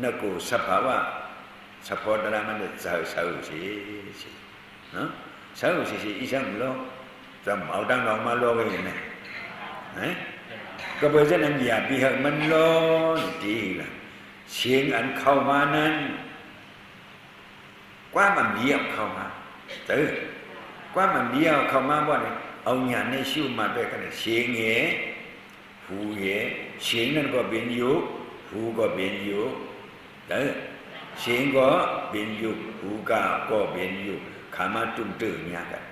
นักกูสภาวะสปอร์ตอะไรมันจะใส่สิเนาะเสือสิอีสังโลจำเอาดังลองมาโลกันอย่างนี้ก็เพราะฉะนั้นอย่าไปให้มันโลดีละเสียงอันเข้ามานั้นความมันเดียวเข้ามาความมันเดียวเข้ามาว่าเนี่ยเอาหยาดในชิวมาด้วยกันเสียงเหยหูเหยเสียงนั้นก็เป็นอยู่หูก็เป็นอยู่เสียงก็เป็นอยู่หูก็เป็นอยู่ขามาตุ้มตื่นยากัน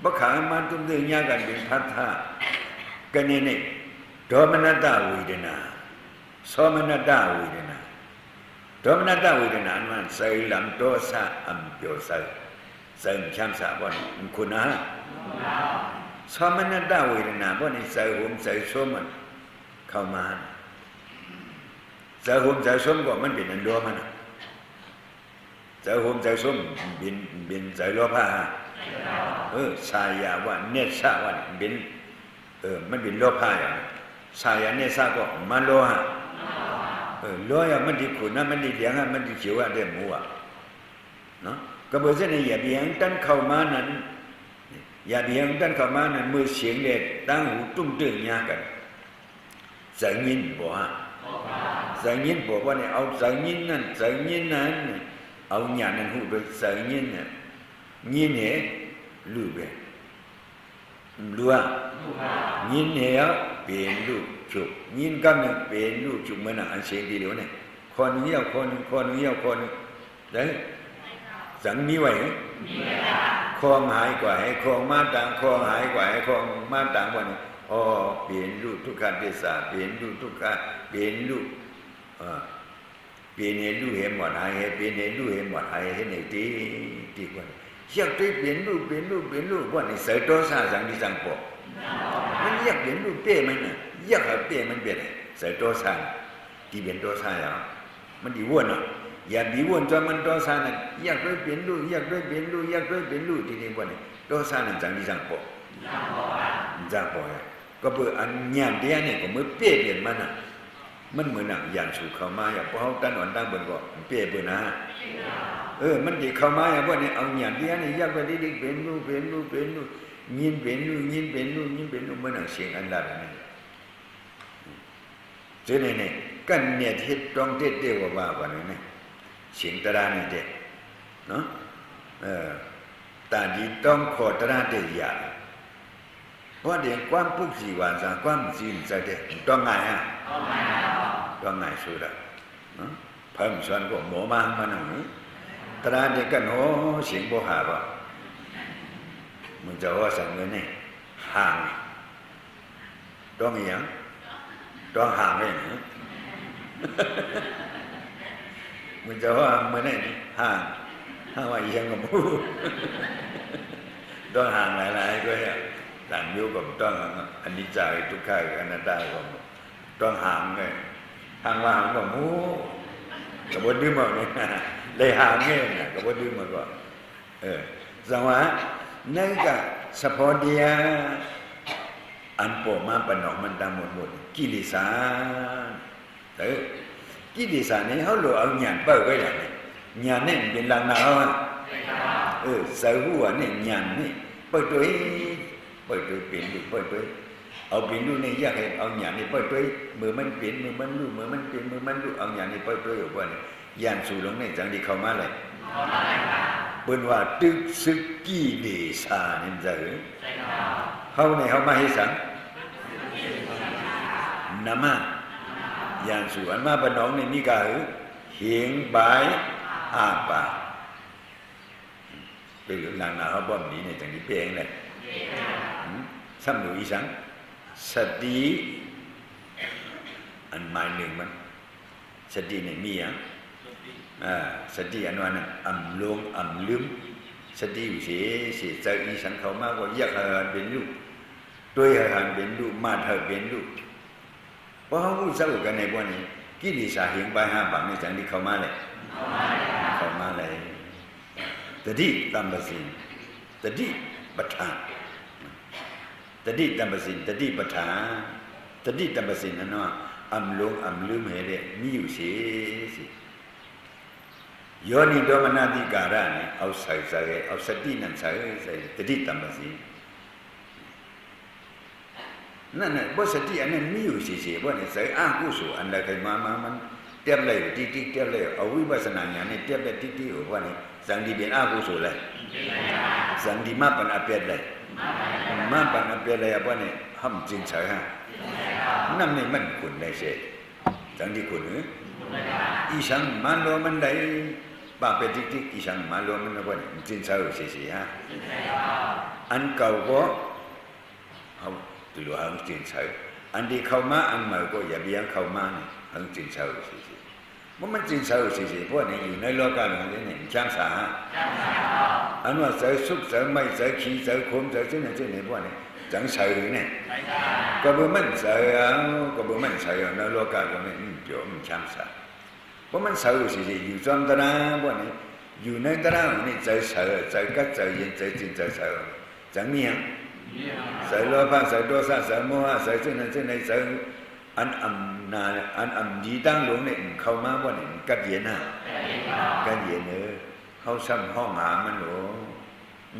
บ่ขามาตุ้มตื่นยากันเป็นพัทธะกันนี่โดมนัตตาวิเดนาโสมนัตตาวิเดนาโดมนัตตาวิเดนามันใส่ลำโตสะอัมเปียวใส่ช่างสะบ่นี่คุณนะโสมนัตตาวิเดนาบ่นี่ใส่หุมใส่โสมเข้ามาใส่หุมใส่โสมก็มันเป็นอันโดมันใจโหมใจส้มบินใจโลภะสายาว่าเนสะว่าบินมันบินโลภะอย่างสายาเนสะก็มันโลหะโลหะมันดีขุนนะมันดีเดียงอ่ะมันดีเขียวอ่ะเดมูอ่ะเนาะก็เพราะฉะนั้นอย่าเบียงตั้งเข้ามานั้นอย่าเบียงตั้งเข้ามานั้นมือเสียงเด็ดตั้งหูตุ้มตื่นยากันใจยินบ่ฮะใจยินบ่ว่าเนี่ยเอาใจยินนั่นใจยินนั้นเอาหยาดนั้นหูไปใส่ยินเนี่ยยินเนี่ยรู้ไปรู้อ่ะยินเนี่ยเป็นรู้จุกยินกันเนี่ยเป็นรู้จุกเหมือนอันเสียงดีเดียวเนี่ยคนเหี้ยวคนเหี้ยวคนได้สังมีไว้คลองหายกว่าให้คลองมาต่างคลองหายกว่าให้คลองมาต่างวันอ๋อเปลี่ยนรู้ทุกขันเทศะเปลี่ยนรู้ทุกขันเปลี่ยนรู้เปลี่ยนให้รู้เห็นหมดหายเปลี่ยนให้รู้เห็นหมดหายเห็นในตีกว่าอยากเปลี่ยนรู้ว่าในเสือโตซาสังที่สังปอมันอยากเปลี่ยนรู้เป้มันน่ะอยากให้เป้มันเปลี่ยนเสือโตซาที่เป็นโตซาอย่างมันดีวนอ่ะอย่าดีวนจนมันโตซาน่ะอยากเปลี่ยนรู้ที่นี่ว่านี่โตซานั่นสังที่สังปอสังปอก็เพื่ออันญาณเดียเนี่ยก็มือเป้เปลี่ยนมันน่ะมันเหมือนหนังยานสู่เข้ามาอย่างพอเขาตั้งวันตั้งบนก็เปรี้ยเบื่อนะมันดีเข้ามาอย่างว่าเนี่ยเอาหยาดเดียนี่ยากไปดิเป็นรูยินเป็นรูเหมือนหนังเสียงอันดับนี่เจอเนี่ยกันเนี่ยที่ต้องเด็ดว่าวันนี้เสียงตรานี่เด็ดเนาะ但你当考得那的呀，我连关不是晚上关不是唔知的，当爱啊，当爱说的，เพิ่มส่วนก็หมอมามันหนึ่งตราเด็กกันโหเสียงบ่หาบ่มึงจะว่าสั่งเงินนี่ห่างต้องอย่างต้องห่างเลยมึงจะว่ามึงนี่ห่างถ้าว่ายังกับมูต้องห่างหลายๆก็ต่างอยู่กับต้องอันนี้ใจทุกข์ายอนัตตาก็ต้องห่างเลยห่างว่าห่างกับมูกับว่าดื้อมาเนี่ยเลยห่างเนี่ยกับว่าดื้อมาก็สังวะนั่นก็เฉพาะเดียอันโปมาปนอกมันตามหมดกิเลสกิเลสนี่เขาหลอกเอาหยาดเปิดไว้แล้วหยาดนี่เป็นหลังหนาวใส่หัวนี่หยาดนี่เปิดด้วยเปลี่ยนดูเปิดด้วยเอาเปลี่ยนดูนี่อยากให้เอาหยาดนี่เปิดด้วยมือมันเปลี่ยนมือมันรู้มือมันเปลี่ยนมือมันรู้เอาหยาดนี่เปิดด้วยออกมาเนี่ยยานสู่ลงนี่จังที่เข้ามาเลยเป็นว่าตึกซึกกิเลสนี่มันจะเขาเนี่ยเขามาให้สังน้ำมายานสู่อันมาบรรนองนี่มีกาเหียงบายอาปาเป็นหลังนาเขาบ่มดีเนี่ยจังที่เปลี่ยนเลยซ้ำหนูอีสังสติอันหมายหนึ่งมันสติเนี่ยมีอย่างสติอันนั้นอ่ำลงอ่ำลืมสติอยู่เสียใจอีสังเขามากกว่าอยากให้หันเป็นลูกด้วยให้หันเป็นลูกมาเถอะเป็นลูกเพราะเขาพูดสรุปกันในวันนี้กิเลสเหียงไปห้าบังในจังที่เขามาเลยตติตัมปสินตติปัฏฐานตติตัมปสินตติปัฏฐานตติตัมปสินนั่นว่าอ่ำลงอ่ำลืมเหตุมีอยู่เสียโยนิโดมนาติการะเนี่ยเอาใส่เอาสตินั่นใส่ตติตัมปสินนั่นน่ะบ่สติอันนั้นมีอยู่เฉยๆบ่เนี่ยใส่อากุศลอันใดใครมามันเทียบเลยติ๊กๆเทียบเลยเอาวิปัสสนาญาณเนี่ยเทียบเลยติ๊กๆว่านี่สังดีเป็นอากุศลเลยสังดีมาปันอเปียเลยมาปันอเปียเลยว่านี่ห้ำจริงใช่ฮะนั่นนี่มันคุณได้เสียสังดีคุณอีสังมาโลมันได้ปากเป็นติ๊กๆอีสังมาโลมันว่านี่จริงใช่เสียฮะอันเก่าก็เอาตัวหางจริงใช่อันที่เข้ามาอันใหม่ก็อย่าเบี้ยเข้ามาเนี่ยหางจริงใช่เสียมันจริงใช่เสียเพราะนี่อยู่ในโลกการของนี่ช่างสาอันว่าใส่สุขใส่ไม่ใส่ขี้ใส่ขมใส่เจ้าเนี่ยพวกนี้จังใส่เนี่ยก็บ่มันใส่ก็บ่มันใส่ในโลกการของนี่เดี๋ยวมันช่างสาเพราะมันใส่เสียอยู่จอมตระพวกนี้อยู่ในตระนี่ใจใส่ใจกัดใจเย็นใจจริงใจใส่จังเนี่ยใส่โลภะใส่โทสะใส่โมหะใส่เจ้าเนี่ยใส่อันนาอันดีตั้งหลวงเนี่ยเข้ามาว่าเนี่ยกัดเย็นกัดเย็นเขาซ้ำห้องหามันหลวง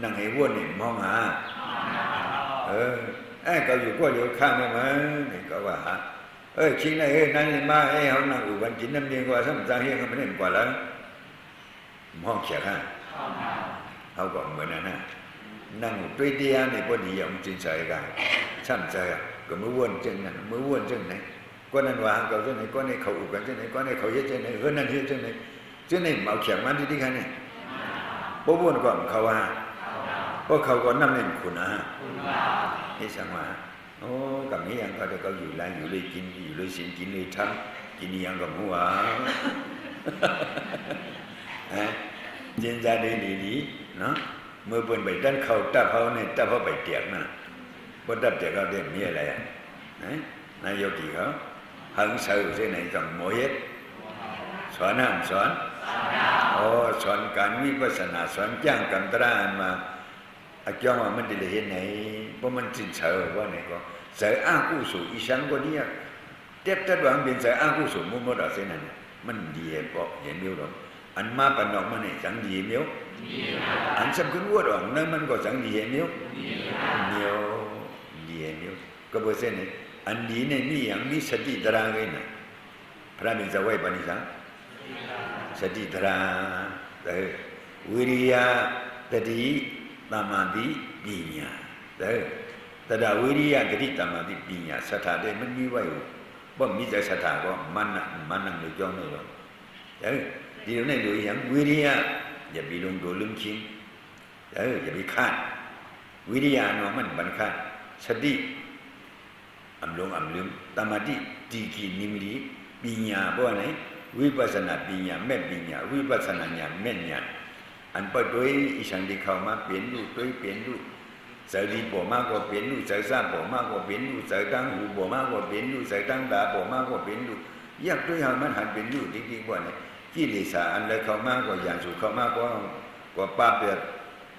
นั่งให้วัวเนี่ยห้องหาก็อยู่ก็อยู่ข้างมันเนี่ยก็ว่าชิ้นไหนนั่นมาเขานั่งอยู่วันกินน้ำเย็นกว่าซ้ำจางเฮียเขาไม่ได้กว่าแล้วห้องเขียนเขาก็เหมือนนั้นนั่งด้วยเดียเนี่ยพอดีอย่างจริงใจกันช่ำใจก็มือวนจังนั้นมือวนจังไหนก็นั่นว่าเขาจังไหนก็ในเขาอุกันจังไหนก็ในเขาเยอะจังไหนนั่นเยอะจังไหนเอาเขียงมันที่กันเนี่ยพวกวนก่อนเขาว่าพวกเขาก็นั่งเล่นคุณนี่สังวาโอ้กับนี้ยังเขาอยู่ไรอยู่เลยกินอยู่เลยสินกินเลยทั้งกินยังกับหัวเย็นใจดีเนาะเมื่อเปิดไปด้านเขาตับเขาเนี่ยตับเขาไปเตียกนะพอตับเตียกเขาเรียกมีอะไรนายโยกีเขาหังสื่อเส้นไหนต้องโมเฮ็ดสอนห้ามสอนสอนการวิปัสสนาสอนจ้างกันตระอันมาจ้องว่ามันได้เห็นไหนเพราะมันจริงเสือว่าไหนก็เสืออากุศลอีสังก็เนี่ยเทียบตัดหวังเป็นเสืออากุศลมุ่งมั่นเอาเส้นนั้นมันดีเพราะเห็นเดียวหรอกอันมาปนอกมันเนี่ยสังดีเมียวอันสำคัญว่าหรอกนั่นมันก็สังดีเมียวดีเมียวก็บอกเส้นนี้อันนี้เนี่ยนี่อย่างนี้สติตระเลยนะพระมิตรไว้ปณิสังสติตระวิริยะตติ ตามาติปัญญาเด้อตถาวิริยะกติตามาติปัญญาศรัทธาได้มันมีไว้บ่มีแต่ศรัทธาก็มันนั่งอยู่จ้องนี่หรอกเด้อဒီလိုနဲ့လို့อย่างวิริยะอย่าไปลงตัวลืมคิดอย่าไปคาดวิริยะเนาะมันบันคาดสติอำลงอำลืมตามาติตีกีนิมิติปัญญาบ่ไหนวิปัสสนาปัญญาแม่ปัญญาวิปัสสนาญาณแม่ญาณอันปะด้วยอีสังที่เข้ามาเปลี่ยนรูปด้วยเปลี่ยนรูปใจดีบ่มากกว่าเปลี่ยนรูปใจซ่าบ่มากกว่าเปลี่ยนรูปใจตั้งหูบ่มากกว่าเปลี่ยนรูปใจตั้งตาบ่มากกว่าเปลี่ยนรูปอยากด้วยมันหันเป็นรูปจริงๆว่าเนี่ยกิเลสอันใดเข้ามากกว่าอย่างสุขเข้ามากกว่าป้าเปียด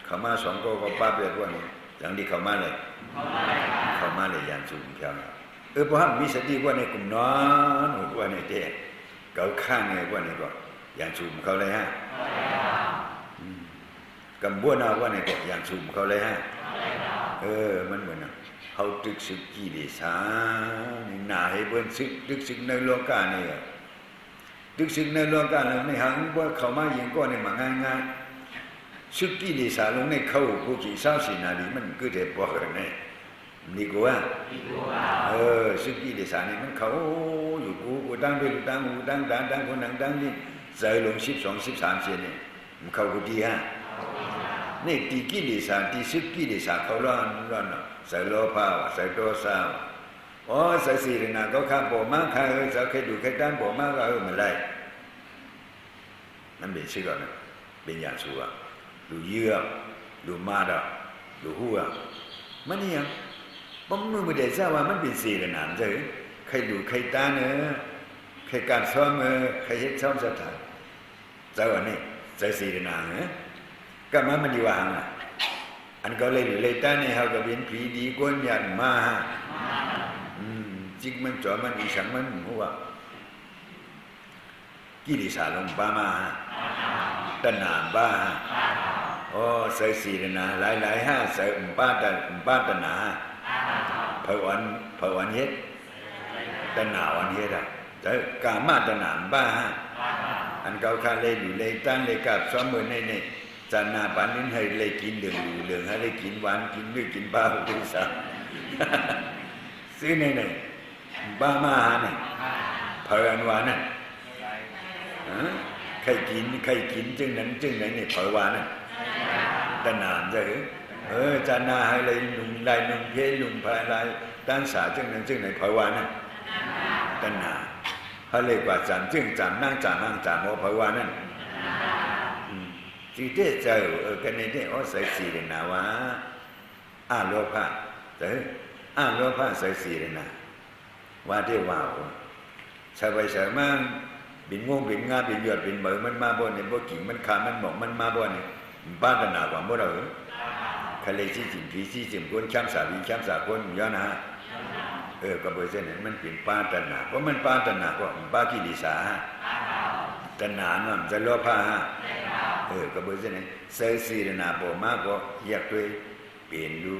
เข้ามาสองก็ป้าเปียดว่าเนี่ยอย่างที่เข้ามาเลยอย่างสุขเพียงเพราะมีสติว่าในกลุ่มน้อนว่าในเด็กเก่าข้างไงว่าในก็อย่างสุขเขาเลยฮะกำบัวนาว่าในก็อย่างสุขเขาเลยฮะมันเหมือนเขาตึกสึกกิเลสหนาให้เบิ้ลสึกตึกสึกในโลกาเนี่ยตึกสึกในโลกาแล้วในหังว่าเขามายิงก็ในมาง่ายสึกกิเลสลงในเขาผู้ขี่เศร้าสีนาดีมันก็จะบอกกันเนี่ยดีกว่าสึกกิเลสนี่มันเขาอยู่กูตั้งด้วยตั้งหูตั้งด่านตั้งคนตั้งนี่ใจลง12-13เสียเนี่ยมันเขากูดีฮะนี่ตีกิเลสตีสึกกิเลสเขาร้อนใส่โลภะใส่โทสะใส่ศีลนะก็ข้ามบ่มากข้าจะเคยดูเคยตั้งบ่มากก็ไม่ได้นั่นเป็นสิ่งก่อนเป็นอย่างชัวดูเยื่อดูมาดดูหัวมันนี่ยังผมไม่ได้ทราบว่ามันเป็นศีลนะใช่ใครดูใครตั้งใครการซ้อมใครเฮ็ดซ้อมสถานเจ้าอันนี้ใจศีลนะก็มันดีว่าอันก็เลยตั้งในเขาก็เป็นผีดีก้นยันมาจิกมันจ่อมันอีสังมันหัวกิเลสลงบ้ามาตัณหาบ้าใส่ศีลนะหลายใส่บ้าตัณหาภวันเฮ็ดตัณหาวันเฮ็ดแต่กามาตัณหาบ้าอันเก่าข้าเลยอยู่เลยตั้งเลยกับซ้อมมือในจานาปานนี้ให้เลยกินเหลืองให้เลยกินหวานกินด้วยกินบ้าหุบสังซื้อในบ้ามาเนี่ยเพลินวานั่นใครกินจึงนั้นจึงไหนเนี่ยเพลินวานั่นตะนามจะจานาให้เลยหนุ่มลายหนุ่มเพลหนุ่มพายลายด้านสาจึงนั้นจึงไหนเพลินวานั่นตะนาให้เลยกว่าจามจึงจามนั่งจามนั่งจามโอเพลินวานั่นจีเตเจ้ากันในเนี่ยใส่สีเลยนะวะโลภะโลภะใส่สีเลยนะว่าได้ว่าชาวไปชาวมาบินงงบินงาบินหยดบินเหมือมันมาบ่เนี่ยบ่กิ่งมันขามันหมอกมันมาบ่เนี่ยบ้านตนากว่าบ่เราทะเลที่จิ๋มผีที่จิ๋มคนช้ำสาวิช้ำสาคนย้อนนะก็บ่เส้นนั้นมันเป็นป้าตนาเพราะมันป้าตนาก็ป้ากิเลสตนาเนาะจะโลภะก็บ่เส้นนั้นเสสีนาบ่มาก็อยากด้วยเปลี่ยนดู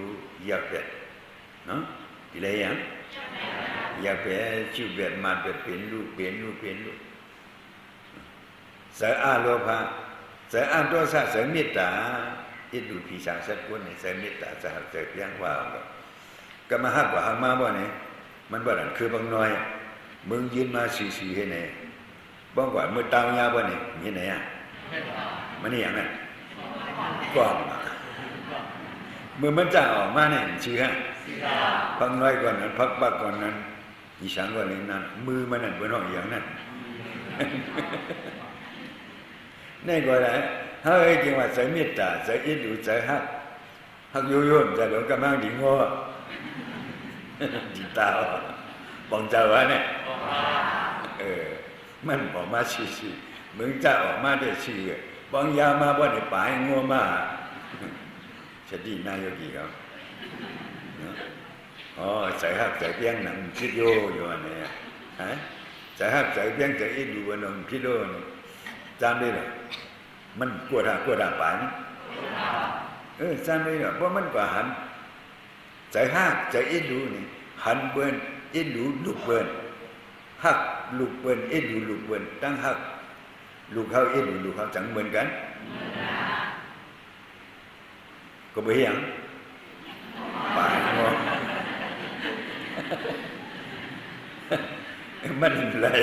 อยากแบบเนาะดีเลยยังอยากแบบชื่อแบบมาแบบเปลี่ยนรูปใส่โลภะใส่โทสะใส่เมตตาอิดูผีสางสัตว์คนนี่ใส่เมตตาจะหักใส่เพียงว่าก็มาหักว่าหักมาบ่เนี่ยมันบ่นั่นคือบางน้อยมึงยืนมาซื่อๆให้แน่บ่ว่ามือตาวยาบ่เนี่ยเห็นไหนมันนี่อย่างนั้นกล้องเมื่อมันจะออกมาเนี่ยชื่อฮะพังน้อยก่อนนั้นพักบักก่อนนั้นอีสังก่อนนี้นั่นมือมันนั่นบนห้องอย่างนั้นนี่ก็แหละเฮ้ยจริงว่าใส่เมตตาใส่อิดูใส่ฮักโยโย่จะหลงกำลังดิ่งง้อจิตตาบองเจ้าวะเนี่ยมันบอกมาชื่อมึงจะออกมาได้ชื่อบางยามาบ่ได้ป่ายงัวมาจะดีนายกี่ครับใส่ฮักใส่เพียงหนังคิดโยอยู่เนี่ยใส่ฮักใส่เพียงใส่อิดูวันนึงคิดโยจำได้หรอมันกลัวด่าป่ายนี่จำได้หรอเพราะมันกว่าหันใส่ฮักใส่อิดูนี่หันเบิ้นอิดูลูกเบิ้นฮักลูกเบิ้นอิดูลูกเบิ้นตั้งฮักลูกเขาอิดูลูกเขาจังเหมือนกันก ก็บ่เฮียงปายงอมันเลย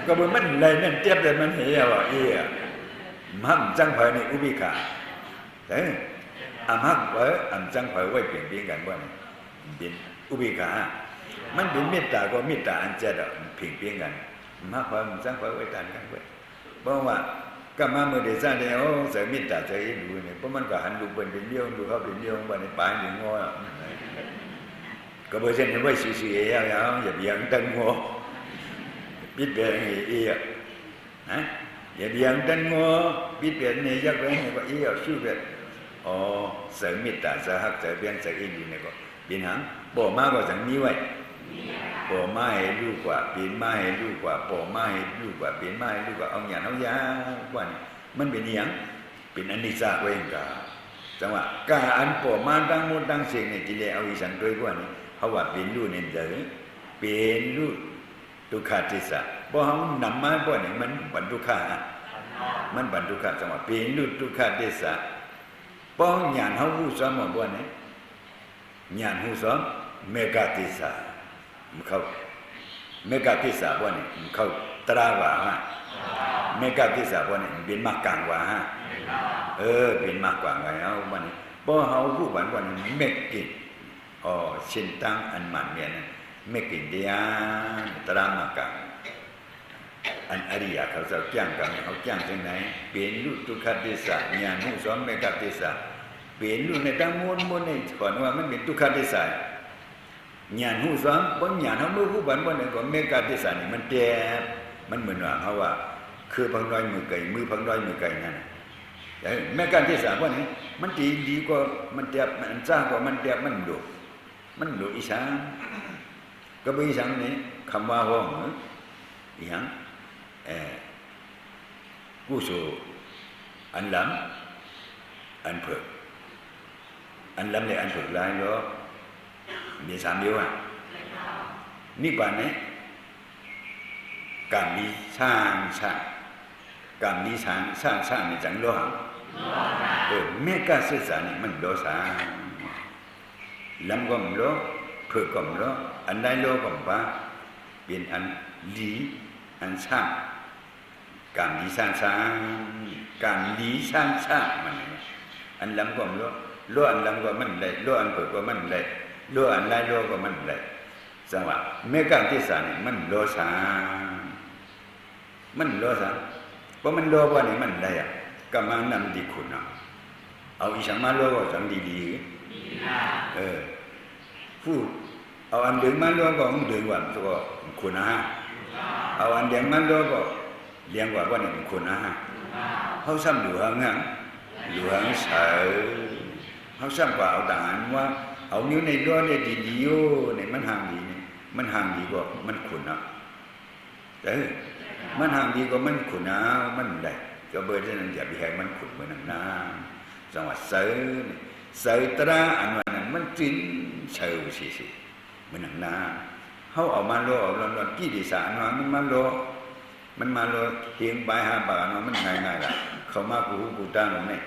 ก็บ่มันเลยนั่นเจ็บแต่มันเหี่ยวอ่ะมั่งจังไผนี่อุเบกขาเด้อมักจังไผไว้เปลี่ยนเปลี่ยนกันบ่นี่เป็นอุเบกขามันเป็นเมตตาก็เมตตาอันเจดเปลี่ยนเปลี่ยนกันมักไผจังไผไว้ตานกันไว้เพราะว่าก็มาเมื่อได้ซะแล้วใส่เมตตาใจดูนี่เพราะมันก็หันดูเปิ้นเป็นเดียวดูเขาเป็นเดียวบ่นี่ปานนี่งอก็บ่เช่นไว้ซื่อๆอย่าอย่าเบียงตังงอปิดเบียงอีอ่ะนะอย่าเบียงตังงอปิดเบียงนี่ยักไว้ให้ก็อีอ่ะชื่อแบบใส่เมตตาใส่ฮักใส่เบียงใส่อินอยู่นี่ก็เป็นหังบ่มาก็จังมีไว้บ่มาให้รู้กว่าเป็นมาให้รู้กว่าบ่มาให้รู้กว่าเป็นมาให้รู้กว่าเอาหยังเอายากว่านี่มันเป็นอีหยังเป็นอนิจจาเว้งกาจังว่ากาอันบ่มาตั้งหมดตั้งสิ่งนี่กิเลสเอาอีสันด้วยกว่านี่เขาว่าเป็นรู้นี่เด้อเป็นรู้ทุกขติสะบ่เฮานำมาบ่นี่มันบรรทุกขะมันบรรทุกขะจังว่าเป็นรู้ทุกขติสะบ่ญาณเฮารู้ซ้อมบ่นี่ญาณฮู้ซ้อมเมกติสะเขาเมกติสะบ่นี่เขาตราว่าเมกติสะบ่นี่เป็นมรรคกลางว่าเป็นมรรคกลางว่าเอาบ่นี่บ่เฮารู้บันบ่นี่เมกกิชินตังอันมันเนี่ยนะไม่กินเดียตรามากะอันอริยะเขาจะจ้างกันเขาจ้างที่ไหนเปลี่ยนรูปทุกขติสะญาณหูสอนเมกติสะเปลี่ยนรูปในตั้งม้วนในก่อนว่ามันเป็นทุกขติสะญาณหูสอนบนญาณเขาเมื่อผู้บันบนเนี่ยก็เมกติสะนี่มันแจ่มันเหมือนว่าเขาว่าคือพังร้อยมือไก่มือพังร้อยมือไก่นั่นแต่เมกติสะว่านี่มันดีกว่ามันแจ่มันจ้ากว่ามันแจ่มันดุอีสานก็บ่อีสานนี่คำว่าห้องอีหยังกู้สู่อันลำอันเผือกอันลำเนี่ยอันเผือกหลายเนาะมี3เดียวนี่ป่านนี้การมีสร้างการมีสร้างนี่จังโลหะแม่กะศึกษานี่มันโลสาลำก็มโลเผือกก็มโลอันใดโลก็มปะเป็นอันดีอันสร้างการดีสร้างการดีสร้างมันอันลำก็มโลอันลำก็มันได้โลอันเผือกก็มันได้โลอันใดโลก็มันได้จังว่าเมกะติสานี่มันโลสาเพราะมันโลว่านี่มันได้อ่ะก็มานำดีคุณอ่ะเอาอีสังมาโลก็จังดีพูดเอาอันเดืองมันโลก็เดืองว่าก็คุณนะฮะเอาอันเดืองมันโลก็เลี้ยงว่าว่านี่คุณนะฮะเขาซ้ำหลวงเสือเขาซ้ำกว่าเอาต่างว่าเอานิ้วในโลเนี่ยดีๆโอ้เนี่ยมันห่างดีเนี่ยมันห่างดีกว่ามันคุณนะแต่มันห่างดีกว่ามันขุนนะมันได้ก็เบอร์ที่นั่นอย่าไปให้มันขุนเหมือนน้ำจังหวัดเสือตราอันนั้นมันจิ้นเชื่อสิเหมือนน้ำเขาเอามาโลเอาลอนกี่ดีสานมันมาโลเฮียงใบหาปากมันง่ายละเขามากูตาหนุ่มเนี่ย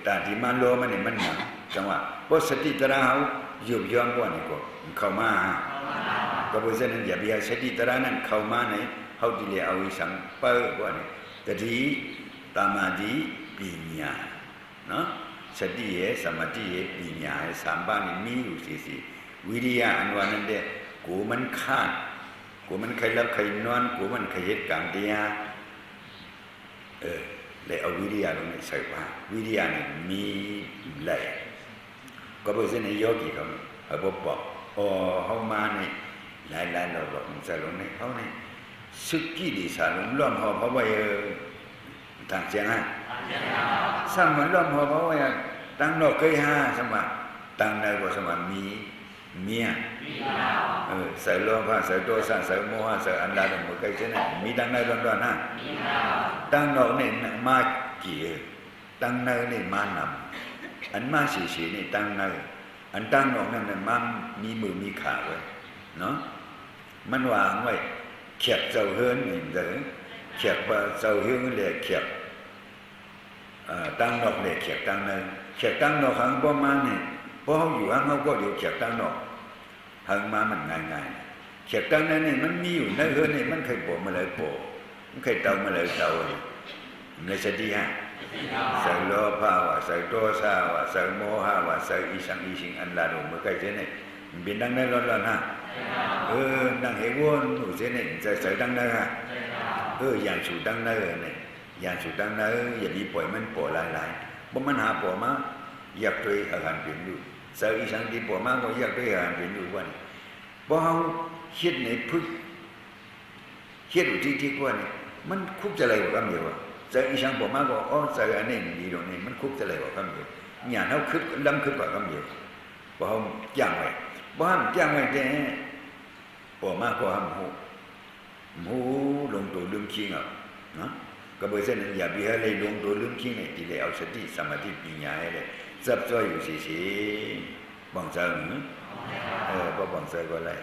ตาที่มาโลมันเนี่ยมันหนักจังหวะเพราะสติตราเขาหยุบย้อนกว่านี่ก็เข้ามาก็เบอร์ที่นั่นอย่าไปให้สติตรานั้นเข้ามาในเขาดีเลยเอาอีสังเปิดว่านี่ตติตามาธิปัญญาเนาะสติสมาธิปัญญาสามบ้านนี่มีอยู่สิวิริยะอันว่านั้นเด้กูมันขาดกูมันใครรับใครนอนกูมันใครเหตุการณ์เดียเลยเอาวิริยะลงในใส่ว่าวิริยะนี่มีแหละก็เพื่อในโยกีเขาบอกเขามาในหลายเราบอกมันใส่ลงในเขาในสึกกี่ดีสารล้อมหอเพราะว่าต่างเสียงฮะสร้างมันล้อมหอเพราะว่าตั้งนอกเคยห้าสมัครตั้งในก็สมัครมีเมียใส่ล้อมผ้าใส่ตัวสั่งใส่โมหะใส่อันดาดหมดใครเช่นนั้นมีตั้งในร้อนๆฮะตั้งนอกนี่มากี่ตั้งในนี่มานำอันมาสีนี่ตั้งในอันตั้งนอกนั่นมันมีมือมีขาไว้เนาะมันวางไว้เขียบเจ้าเฮือนนี่เด้อเขียบเจ้าเฮือนเลยเขียบตั้งนอกเลยเขียบตั้งใน เขียตั้งนอกหังบ่มาเนี่ยเพราะเขาอยู่หังเขาก็อยู่เขียตั้งนอกหังมามันง่ายๆเขียตั้งนั้นเนี่ยมันมีอยู่ในเฮือนเนี่ยมันเคยโผล่มาเลยโผล่มันเคยเตามาเลยเตาในสติฮะสังโลภาวะสังโทสาวะสังโมหะวะสังอิสังอิสิงอันลาดูเมื่อไกลเช่นนี้เป็นดังนั้นร้อนๆฮะดังเหวนหนูเช่นนี้ใส่ดังนั้นฮะอย่างสูดังนั้นเนี่ยอย่างสูดังนั้นอย่าดีปล่อยมันปล่อยหลายๆบ่มันหาปล่อยมาอยากด้วยอาหารเป็นอยู่สังอิสังดีปล่อยมาก็อยากด้วยอาหารเป็นอยู่วันบ่เฮาคิดในพึ่งคิดอยู่ที่กว่านี่มันคุกจะอะไรกว่าคำเดียวสังอิสังปล่อยมาก็สังอันนี้ดีตรงนี้มันคุกจะอะไรกว่าคำเดียวญาณเฮาคิดล้ำคิดกว่าคำเดียวบ่เฮาจ้างไว้บ่ห้ามจ้างไว้แต่ปล่อยมาก็ห้ามหูลงตัวลืมคิงอ่ะนะก็บ่เช่นนั้นอย่าไปให้ลงตัวลืมคิงเนี่ยที่ได้เอาสติสมาธิปัญญาให้ได้ซับซ้อนอยู่สิบังเซิงบ่บังเซิงก็ได้